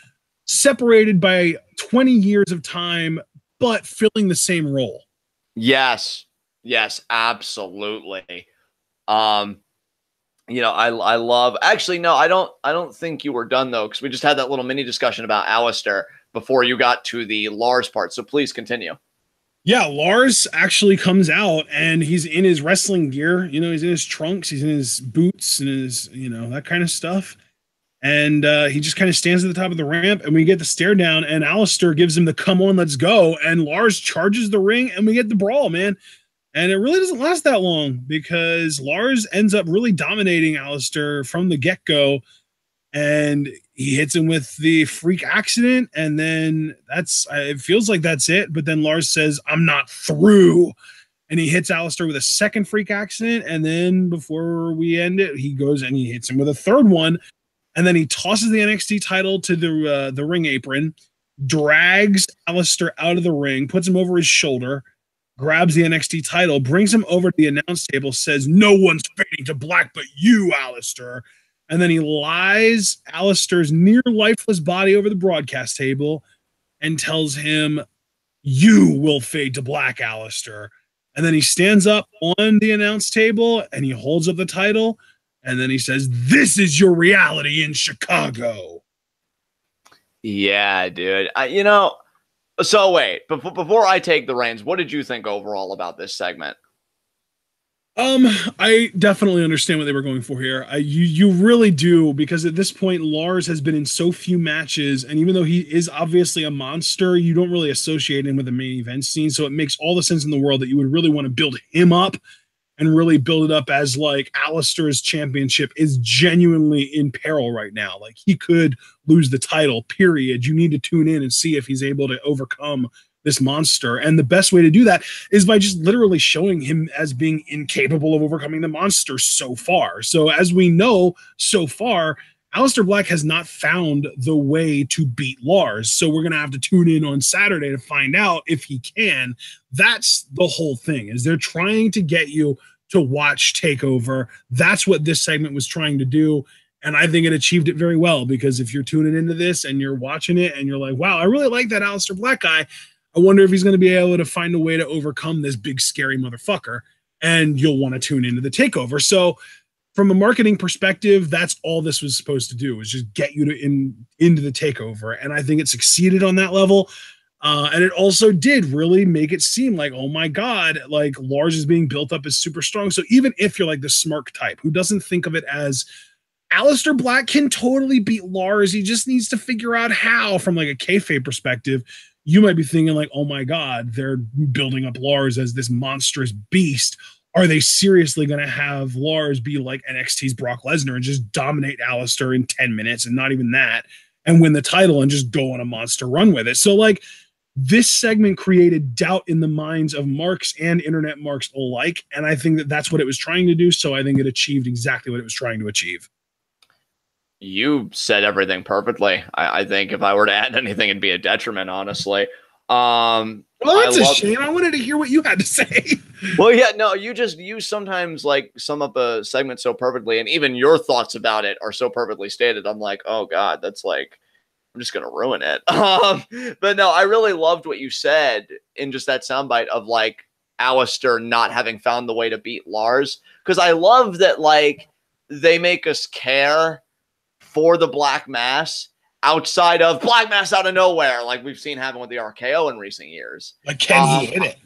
separated by 20 years of time, but filling the same role. Yes, absolutely. I love. Actually, no, I don't think you were done though, because we just had that little mini discussion about Aleister before you got to the Lars part. So please continue. Yeah, Lars actually comes out and he's in his wrestling gear. He's in his trunks, he's in his boots and his, that kind of stuff. And he just kind of stands at the top of the ramp, and we get the stare down, and Aleister gives him the come on, let's go. And Lars charges the ring, and we get the brawl, man. And it really doesn't last that long, because Lars ends up really dominating Aleister from the get-go. And he hits him with the freak accident, and then it feels like that's it. But then Lars says, I'm not through. And he hits Aleister with a second freak accident. And then before we end it, he goes and he hits him with a third one. And then he tosses the NXT title to the ring apron, drags Aleister out of the ring, puts him over his shoulder, grabs the NXT title, brings him over to the announce table, says, no one's fading to black but you, Aleister. And then he lies Aleister's near lifeless body over the broadcast table and tells him, you will fade to black, Aleister. And then he stands up on the announce table and he holds up the title. And then he says, this is your reality in Chicago. Yeah, dude. So wait, before I take the reins, what did you think overall about this segment? I definitely understand what they were going for here. You really do, because at this point, Lars has been in so few matches, and even though he is obviously a monster, you don't really associate him with the main event scene, so it makes all the sense in the world that you would really want to build him up and really build it up as like Aleister's championship is genuinely in peril right now. Like, he could lose the title, period. You need to tune in and see if he's able to overcome this monster. And the best way to do that is by just literally showing him as being incapable of overcoming the monster so far. So as we know so far, Aleister Black has not found the way to beat Lars. So we're going to have to tune in on Saturday to find out if he can. That's the whole thing, is they're trying to get you to watch TakeOver. That's what this segment was trying to do. And I think it achieved it very well, because if you're tuning into this and you're watching it and you're like, wow, I really like that Aleister Black guy, I wonder if he's going to be able to find a way to overcome this big, scary motherfucker. And you'll want to tune into the TakeOver. So from a marketing perspective, that's all this was supposed to do, is just get you into the TakeOver. And I think it succeeded on that level. And it also did really make it seem like, oh my God, like Lars is being built up as super strong. So even if you're like the Smirk type who doesn't think of it as Aleister Black can totally beat Lars, he just needs to figure out how, from like a kayfabe perspective, you might be thinking like, oh my God, they're building up Lars as this monstrous beast. Are they seriously going to have Lars be like NXT's Brock Lesnar and just dominate Aleister in 10 minutes and not even that, and win the title and just go on a monster run with it? So like, this segment created doubt in the minds of marks and internet marks alike. And I think that that's what it was trying to do. So I think it achieved exactly what it was trying to achieve. You said everything perfectly. I think if I were to add anything, it'd be a detriment, honestly. Well, that's a shame. I wanted to hear what you had to say. Well, yeah, no, you sometimes like sum up a segment so perfectly, and even your thoughts about it are so perfectly stated. I'm like, oh God, that's like, I'm just going to ruin it. But no, I really loved what you said in just that soundbite of like Alistair not having found the way to beat Lars. Because I love that like they make us care for the Black Mass outside of Black Mass out of nowhere, like we've seen happen with the RKO in recent years. Like, can he hit it?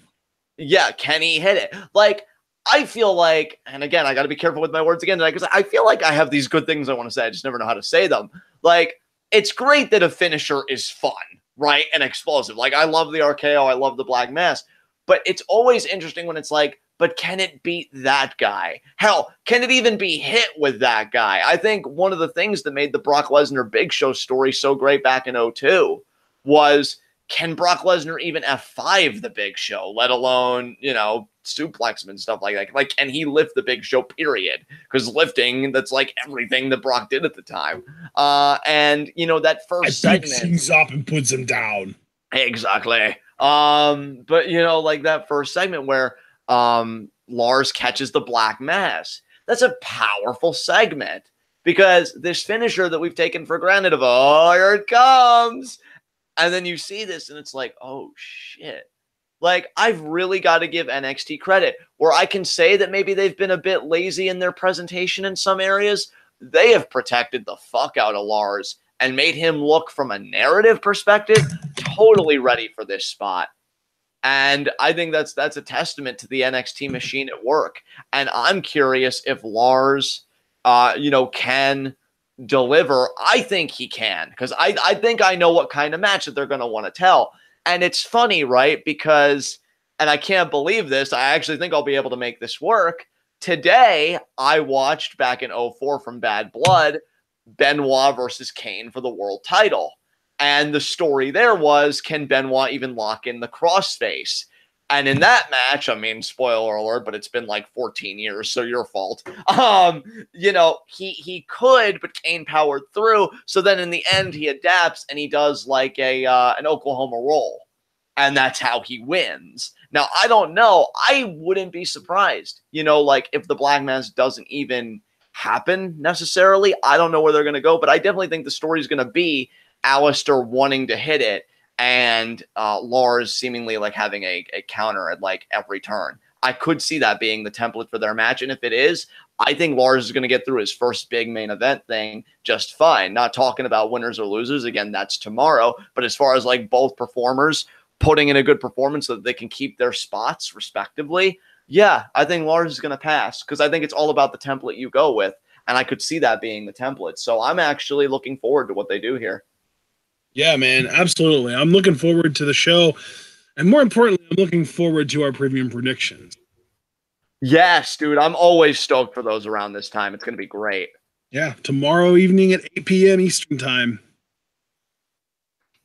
Yeah, can he hit it? Like, I feel like, and again, I got to be careful with my words again tonight because I feel like I have these good things I want to say. I just never know how to say them. Like, it's great that a finisher is fun, right? And explosive. Like, I love the RKO. I love the Black Mass. But it's always interesting when it's like, but can it beat that guy? Hell, can it even be hit with that guy? I think one of the things that made the Brock Lesnar Big Show story so great back in 2002 was, can Brock Lesnar even F5 the Big Show, let alone, you know, suplex him and stuff like that? Like, can he lift the Big Show, period? Because lifting, that's like everything that Brock did at the time. And, you know, that first segment. Picks things up and puts him down. Exactly. But, you know, like that first segment where Lars catches the Black Mass. That's a powerful segment because this finisher that we've taken for granted of, oh, here it comes. And then you see this and it's like, oh, shit. Like, I've really got to give NXT credit where I can say that maybe they've been a bit lazy in their presentation in some areas. They have protected the fuck out of Lars and made him look from a narrative perspective totally ready for this spot. And I think that's a testament to the NXT machine at work. And I'm curious if Lars, you know, can deliver. I think he can, because I think I know what kind of match that they're going to want to tell. And it's funny, right? Because, and I can't believe this, I actually think I'll be able to make this work. Today, I watched back in 2004 from Bad Blood, Benoit versus Kane for the world title. And the story there was, can Benoit even lock in the crossface? And in that match, I mean, spoiler alert, but it's been like 14 years, so your fault. You know, he could, but Kane powered through. So then in the end, he adapts and he does like an Oklahoma roll. And that's how he wins. Now, I don't know. I wouldn't be surprised, you know, like if the Black Mass doesn't even happen necessarily. I don't know where they're going to go, but I definitely think the story is going to be Alistair wanting to hit it and Lars seemingly like having a counter at like every turn. I could see that being the template for their match. And if it is, I think Lars is going to get through his first big main event thing just fine. Not talking about winners or losers. Again, that's tomorrow. But as far as like both performers putting in a good performance so that they can keep their spots respectively, yeah, I think Lars is going to pass because I think it's all about the template you go with. And I could see that being the template. So I'm actually looking forward to what they do here. Yeah, man, absolutely. I'm looking forward to the show. And more importantly, I'm looking forward to our premium predictions. Yes, dude. I'm always stoked for those around this time. It's going to be great. Yeah, tomorrow evening at 8 p.m. Eastern time.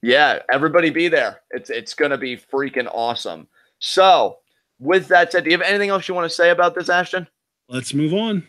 Yeah, everybody be there. It's going to be freaking awesome. So, with that said, do you have anything else you want to say about this, Ashton? Let's move on.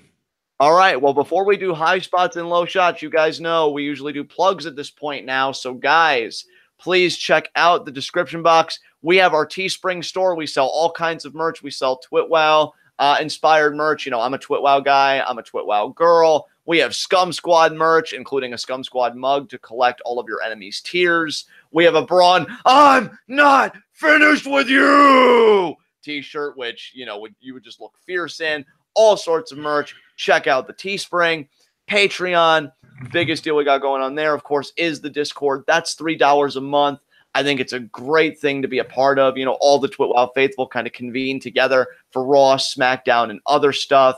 All right. Well, before we do high spots and low shots, you guys know we usually do plugs at this point now. So, guys, please check out the description box. We have our Teespring store. We sell all kinds of merch. We sell TWitWoW inspired merch. You know, I'm a TWitWoW guy. I'm a TWitWoW girl. We have Scum Squad merch, including a Scum Squad mug to collect all of your enemies' tears. We have a Braun, I'm not finished with you t-shirt, which, you know, you would just look fierce in. All sorts of merch. Check out the Teespring. Patreon, biggest deal we got going on there, of course, is the Discord. That's $3 a month. I think it's a great thing to be a part of. You know, all the TWitWoW faithful kind of convene together for Raw, SmackDown, and other stuff.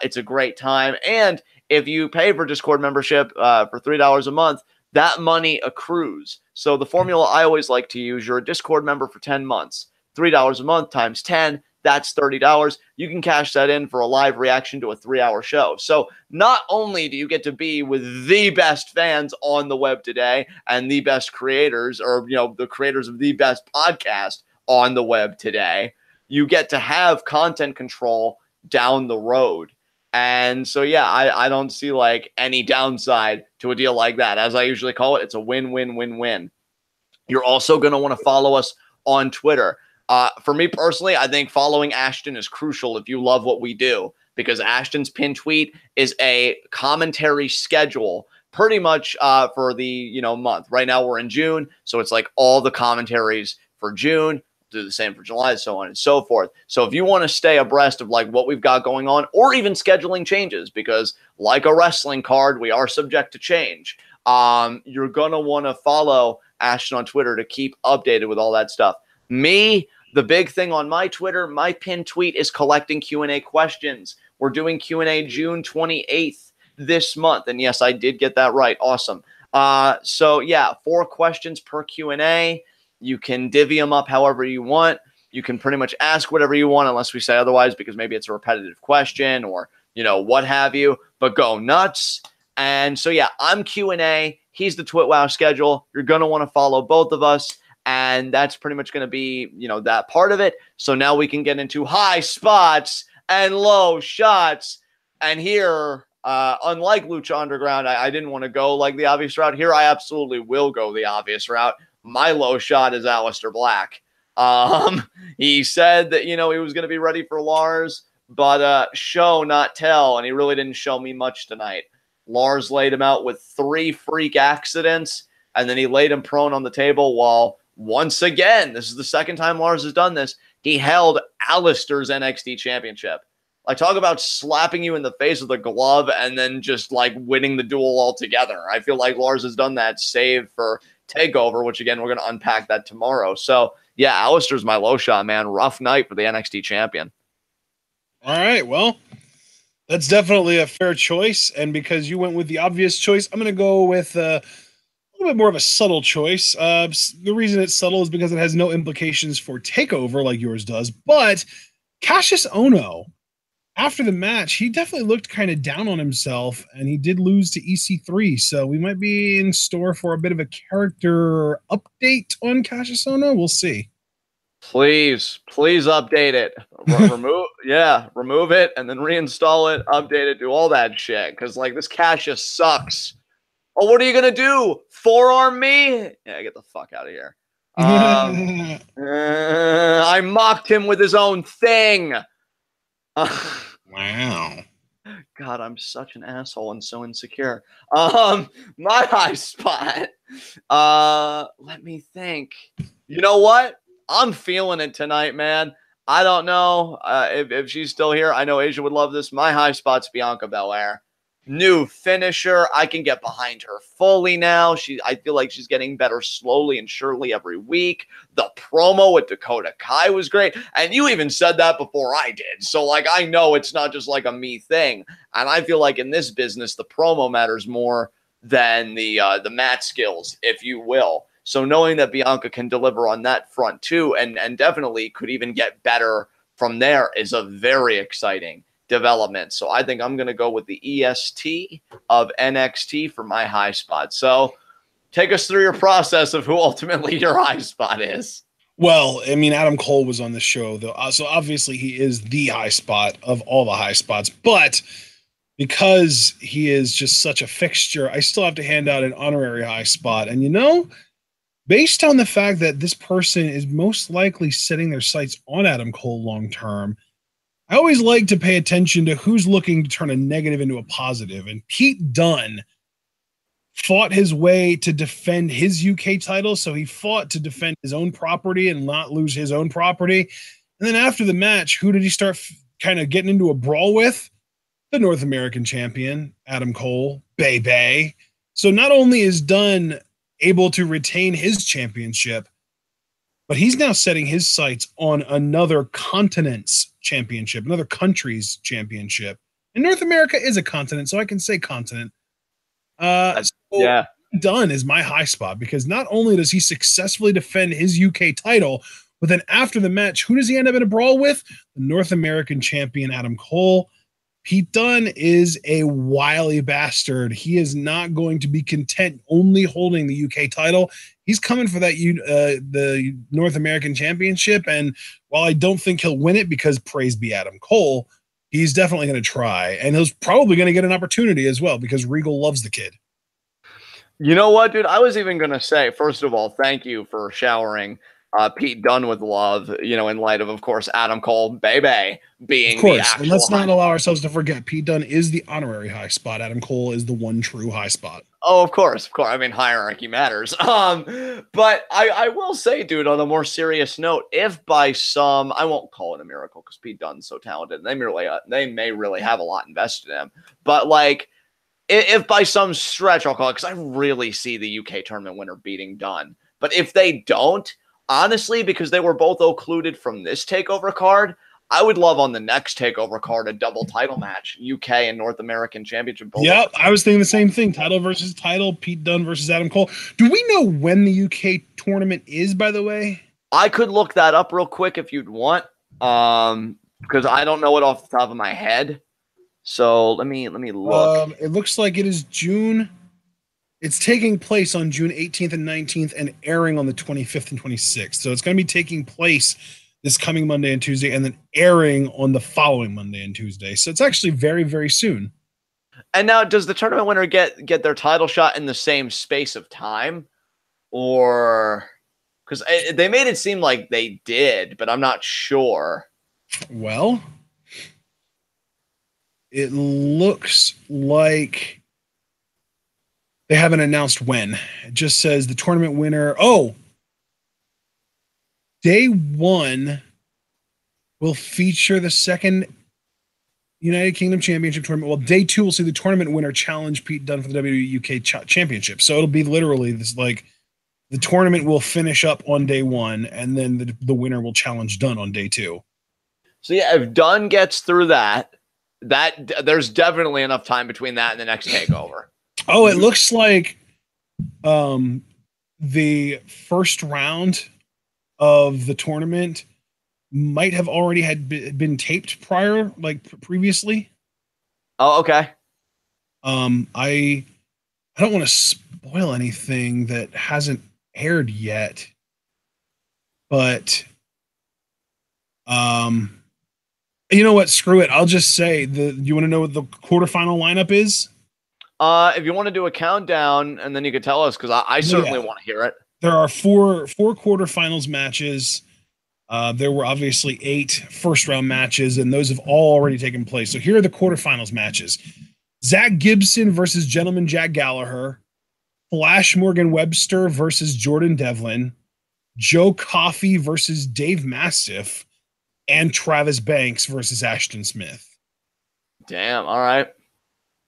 It's a great time. And if you pay for Discord membership for $3 a month, that money accrues. So the formula I always like to use, you're a Discord member for 10 months. $3 a month times 10, that's $30. You can cash that in for a live reaction to a 3-hour show. So not only do you get to be with the best fans on the web today and the best creators, or, you know, the creators of the best podcast on the web today, you get to have content control down the road. And so, yeah, I don't see like any downside to a deal like that. As I usually call it, it's a win-win-win-win. You're also going to want to follow us on Twitter. For me personally, I think following Ashton is crucial if you love what we do, because Ashton's pin tweet is a commentary schedule pretty much for the month. Right now we're in June, so it's like all the commentaries for June. Do the same for July, so on and so forth. So if you want to stay abreast of like what we've got going on, or even scheduling changes, because like a wrestling card, we are subject to change. You're gonna want to follow Ashton on Twitter to keep updated with all that stuff. Me, the big thing on my Twitter, my pinned tweet is collecting Q&A questions. We're doing Q&A June 28th this month, and yes, I did get that right. Awesome. So yeah, 4 questions per Q&A. You can divvy them up however you want. You can pretty much ask whatever you want unless we say otherwise, because maybe it's a repetitive question or, what have you, but go nuts. And so, yeah, I'm Q&A. He's the TWitWoW schedule. You're going to want to follow both of us. And that's pretty much going to be, that part of it. So now we can get into high spots and low shots. And here, unlike Lucha Underground, I didn't want to go like the obvious route. Here, I absolutely will go the obvious route. My low shot is Aleister Black. He said that, he was going to be ready for Lars, but show, not tell. And he really didn't show me much tonight. Lars laid him out with 3 freak accidents, and then he laid him prone on the table while, once again, this is the second time Lars has done this, he held Aleister's NXT championship. Like, talk about slapping you in the face with a glove and then just, like, winning the duel altogether. I feel like Lars has done that, save for TakeOver, which, again, we're going to unpack that tomorrow. So, yeah, Aleister's my low shot, man. Rough night for the NXT champion. All right, well, that's definitely a fair choice. And because you went with the obvious choice, I'm going to go with a little bit more of a subtle choice. The reason it's subtle is because it has no implications for TakeOver like yours does. But Cassius Ohno, after the match, he definitely looked kind of down on himself, and he did lose to EC3. So we might be in store for a bit of a character update on Cassius Ohno. We'll see. Please update it. Remove it and then reinstall it, update it, do all that shit. Because, like, this Cassius sucks. Oh, what are you going to do? Forearm me? Yeah, get the fuck out of here. I mocked him with his own thing. Wow. God, I'm such an asshole and so insecure. My high spot. Let me think. You know what? I'm feeling it tonight, man. I don't know if she's still here. I know Asia would love this. My high spot's Bianca Belair. New finisher. I can get behind her fully now. I feel like she's getting better slowly and surely every week. The promo with Dakota Kai was great. And you even said that before I did. So, like, I know it's not just like a me thing. And I feel like in this business, the promo matters more than the mat skills, if you will. So knowing that Bianca can deliver on that front too, and definitely could even get better from there, is a very exciting development. So I think I'm going to go with the EST of NXT for my high spot. So take us through your process of who ultimately your high spot is. Well, I mean, Adam Cole was on the show, though. So obviously he is the high spot of all the high spots. But because he is just such a fixture, I still have to hand out an honorary high spot. And, based on the fact that this person is most likely setting their sights on Adam Cole long term, I always like to pay attention to who's looking to turn a negative into a positive. And Pete Dunne fought his way to defend his UK title. So he fought to defend his own property and not lose his own property. And then after the match, who did he start kind of getting into a brawl with? The North American champion, Adam Cole, Bay. So not only is Dunne able to retain his championship, but he's now setting his sights on another continent's championship, another country's championship. And North America is a continent, so I can say continent. Yeah. Dunne is my high spot because not only does he successfully defend his UK title, but then after the match, who does he end up in a brawl with? The North American champion, Adam Cole. Pete Dunne is a wily bastard. He is not going to be content only holding the UK title. He's coming for that the North American Championship. And while I don't think he'll win it because praise be Adam Cole, he's definitely going to try. And he's probably going to get an opportunity as well because Regal loves the kid. You know what, dude? I was even going to say, first of all, thank you for showering Pete Dunne with love, in light of course, Adam Cole, baby, being Of course, the and actual let's not high allow spot. ourselves to forget Pete Dunne is the honorary high spot. Adam Cole is the one true high spot. Oh, of course. I mean, hierarchy matters. But I will say, dude, on a more serious note, if by some, I won't call it a miracle because Pete Dunne's so talented, and they may really have a lot invested in him. But like, if by some stretch, I'll call it, because I really see the UK tournament winner beating Dunne. But if they don't, honestly, because they were both occluded from this takeover card, I would love on the next takeover card a double title match, UK and North American Championship. Yep, I was thinking the same thing. Title versus title, Pete Dunne versus Adam Cole. Do we know when the UK tournament is, by the way? I could look that up real quick if you'd want, because I don't know it off the top of my head. So let me look. It looks like it is June. It's taking place on June 18th and 19th and airing on the 25th and 26th. So it's going to be taking place this coming Monday and Tuesday and then airing on the following Monday and Tuesday. So it's actually very, very soon. And now, does the tournament winner get their title shot in the same space of time? Or because they made it seem like they did, but I'm not sure. Well, it looks like they haven't announced when. It just says the tournament winner. Oh, day one will feature the second United Kingdom Championship tournament. Well, day two will see the tournament winner challenge Pete Dunne for the WWE UK Championship. So it'll be literally this, like, the tournament will finish up on day one, and then the winner will challenge Dunne on day two. So yeah, if Dunne gets through that there's definitely enough time between that and the next takeover. Oh, it looks like the first round of the tournament might have already been taped prior, like previously. Oh, okay. I don't want to spoil anything that hasn't aired yet, but you know what? Screw it. I'll just say you want to know what the quarterfinal lineup is? If you want to do a countdown, and then you could tell us, because I certainly want to hear it. There are four quarterfinals matches. There were obviously 8 first-round matches, and those have all already taken place. So here are the quarterfinals matches. Zach Gibson versus Gentleman Jack Gallagher. Flash Morgan Webster versus Jordan Devlin. Joe Coffey versus Dave Mastiff. And Travis Banks versus Ashton Smith. Damn, all right.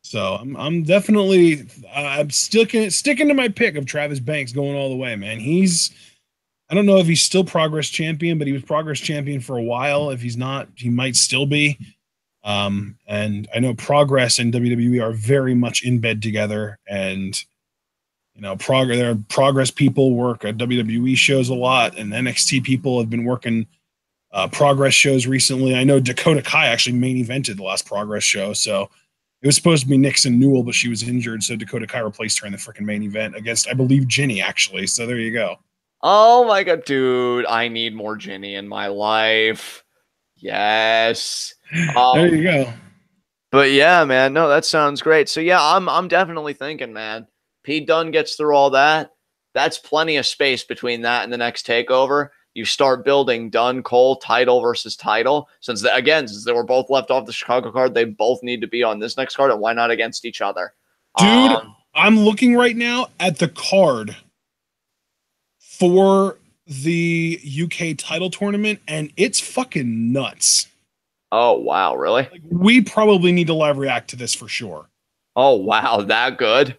So I'm definitely I'm sticking to my pick of Travis Banks going all the way, man. I don't know if he's still Progress Champion, but he was Progress Champion for a while. If he's not, he might still be. And I know Progress and WWE are very much in bed together. And there are Progress people work at WWE shows a lot, and NXT people have been working Progress shows recently. I know Dakota Kai actually main evented the last Progress show, so it was supposed to be Nixon Newell, but she was injured, so Dakota Kai replaced her in the freaking main event against, I believe, Ginny, actually. So there you go. Oh my god, dude! I need more Ginny in my life. Yes. There you go. But yeah, man, no, that sounds great. So yeah, I'm definitely thinking, man, Pete Dunne gets through all that. That's plenty of space between that and the next takeover. You start building Dunne Cole title versus title. Since they were both left off the Chicago card, they both need to be on this next card, and why not against each other? Dude, I'm looking right now at the card for the UK title tournament, and it's fucking nuts. Oh, wow, really? Like, we probably need to live react to this for sure. Oh, wow, that good?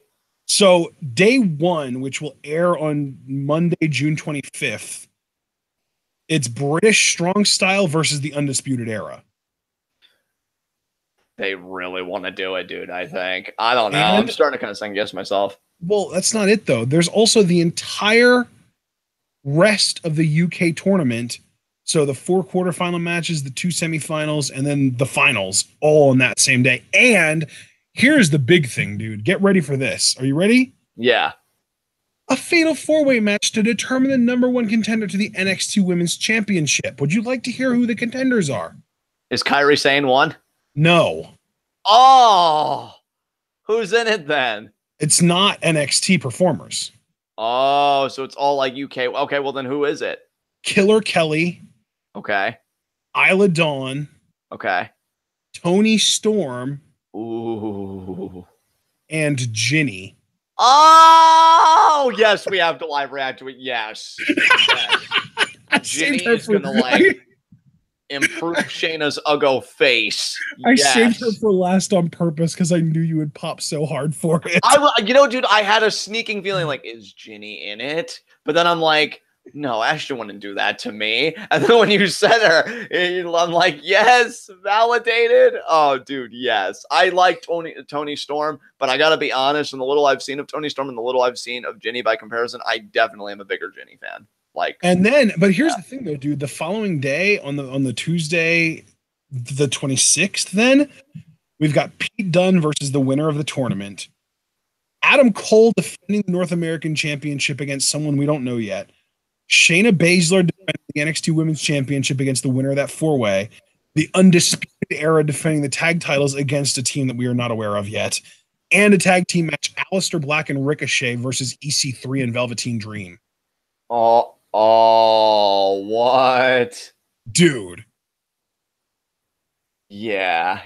So day one, which will air on Monday, June 25th, it's British Strong Style versus the Undisputed Era. They really want to do it, dude, I think. I don't know. I'm starting to kind of second guess myself. Well, that's not it, though. There's also the entire rest of the UK tournament. So the 4 quarterfinal matches, the 2 semifinals, and then the finals all on that same day. And here's the big thing, dude. Get ready for this. Are you ready? Yeah. A fatal 4-way match to determine the number 1 contender to the NXT Women's Championship. Would you like to hear who the contenders are? Is Kairi Sane one? No. Oh, who's in it then? It's not NXT performers. Oh, so it's all like UK. Okay, well then who is it? Killer Kelly, Okay. Isla Dawn, Okay. Tony Storm, Ooh. and Ginny. Oh, yes, we have to live react to it. Yes. Yes. Ginny is going to, like, improve Shayna's uggo face. I Yes. saved her for last on purpose because I knew you would pop so hard for it. You know, dude, I had a sneaking feeling like, is Ginny in it? But then I'm like, no, Ashton wouldn't do that to me. And then when you said her, I'm like, yes, validated. Oh, dude, yes. I like Tony Storm, but I gotta be honest, in the little I've seen of Tony Storm and the little I've seen of Ginny by comparison, I definitely am a bigger Ginny fan. Like, and then, but here's the thing though, dude. The following day on the Tuesday, the 26th, then we've got Pete Dunne versus the winner of the tournament. Adam Cole defending the North American Championship against someone we don't know yet. Shayna Baszler defending the NXT Women's Championship against the winner of that four-way. The Undisputed Era defending the tag titles against a team that we are not aware of yet. And a tag team match, Aleister Black and Ricochet versus EC3 and Velveteen Dream. Oh, what? Dude. Yeah,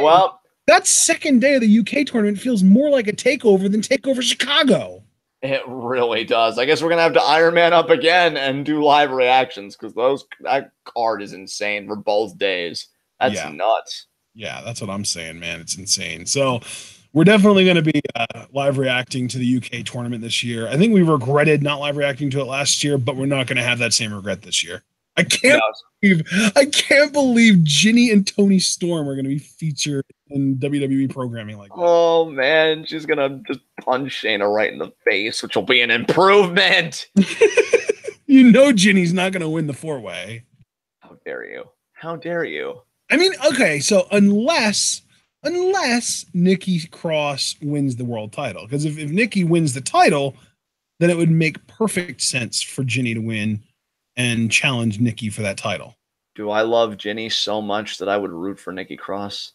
well. That second day of the UK tournament feels more like a takeover than TakeOver Chicago. It really does. I guess we're gonna have to Iron Man up again and do live reactions because that card is insane for both days. That's nuts. Yeah, that's what I'm saying, man. It's insane. So we're definitely going to be live reacting to the UK tournament this year. I think we regretted not live reacting to it last year, but we're not going to have that same regret this year. I can't believe Ginny and Tony Storm are going to be featured in WWE programming like that. Oh man, she's gonna just punch Shayna right in the face, which will be an improvement. You know Ginny's not going to win the four-way. How dare you? How dare you? I mean, okay, so unless Nikki Cross wins the world title, because if Nikki wins the title, then it would make perfect sense for Ginny to win and challenge Nikki for that title. Do I love Ginny so much that I would root for Nikki Cross?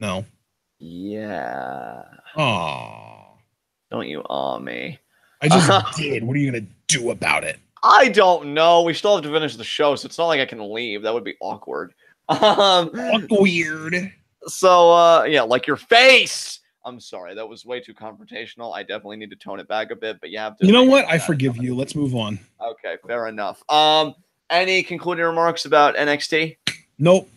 No. Yeah. Aww. Don't you aw me. I just did. What are you going to do about it? I don't know. We still have to finish the show, so it's not like I can leave. That would be awkward. Weird. So, yeah, like your face. I'm sorry. That was way too confrontational. I definitely need to tone it back a bit, but you have to. You know what? I forgive you. Let's move on. Okay, fair enough. Any concluding remarks about NXT? Nope.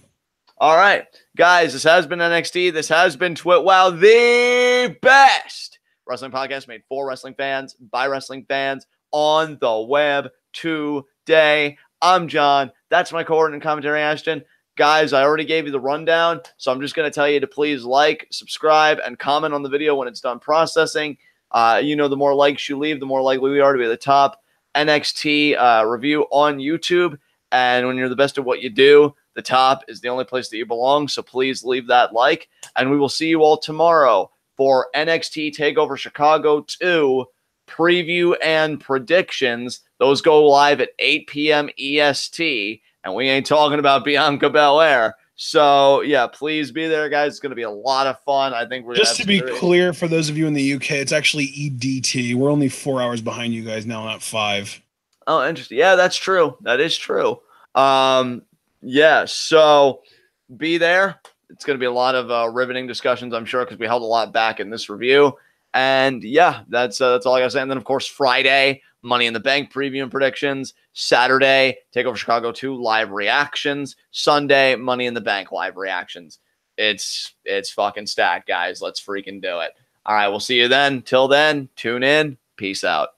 All right, guys, this has been NXT. This has been TWitWoW, the best wrestling podcast made for wrestling fans, by wrestling fans, on the web today. I'm John. That's my coordinate commentary, Ashton. Guys, I already gave you the rundown, so I'm just going to tell you to please like, subscribe, and comment on the video when it's done processing. You know, the more likes you leave, the more likely we are to be at the top NXT review on YouTube. And when you're the best at what you do, the top is the only place that you belong, so please leave that like. And we will see you all tomorrow for NXT TakeOver Chicago 2 preview and predictions. Those go live at 8 p.m. EST. And we ain't talking about Bianca Belair. So, yeah, please be there, guys. It's going to be a lot of fun. I think we're just to be clear for those of you in the UK, it's actually EDT. We're only 4 hours behind you guys now, not 5. Oh, interesting. Yeah, that's true. That is true. Yeah, so be there. It's going to be a lot of riveting discussions, I'm sure, because we held a lot back in this review. And, yeah, that's all I got to say. And then, of course, Friday, Money in the Bank preview and predictions. Saturday, TakeOver Chicago 2 live reactions. Sunday, Money in the Bank live reactions. It's fucking stacked, guys. Let's freaking do it. All right, we'll see you then. Till then, tune in. Peace out.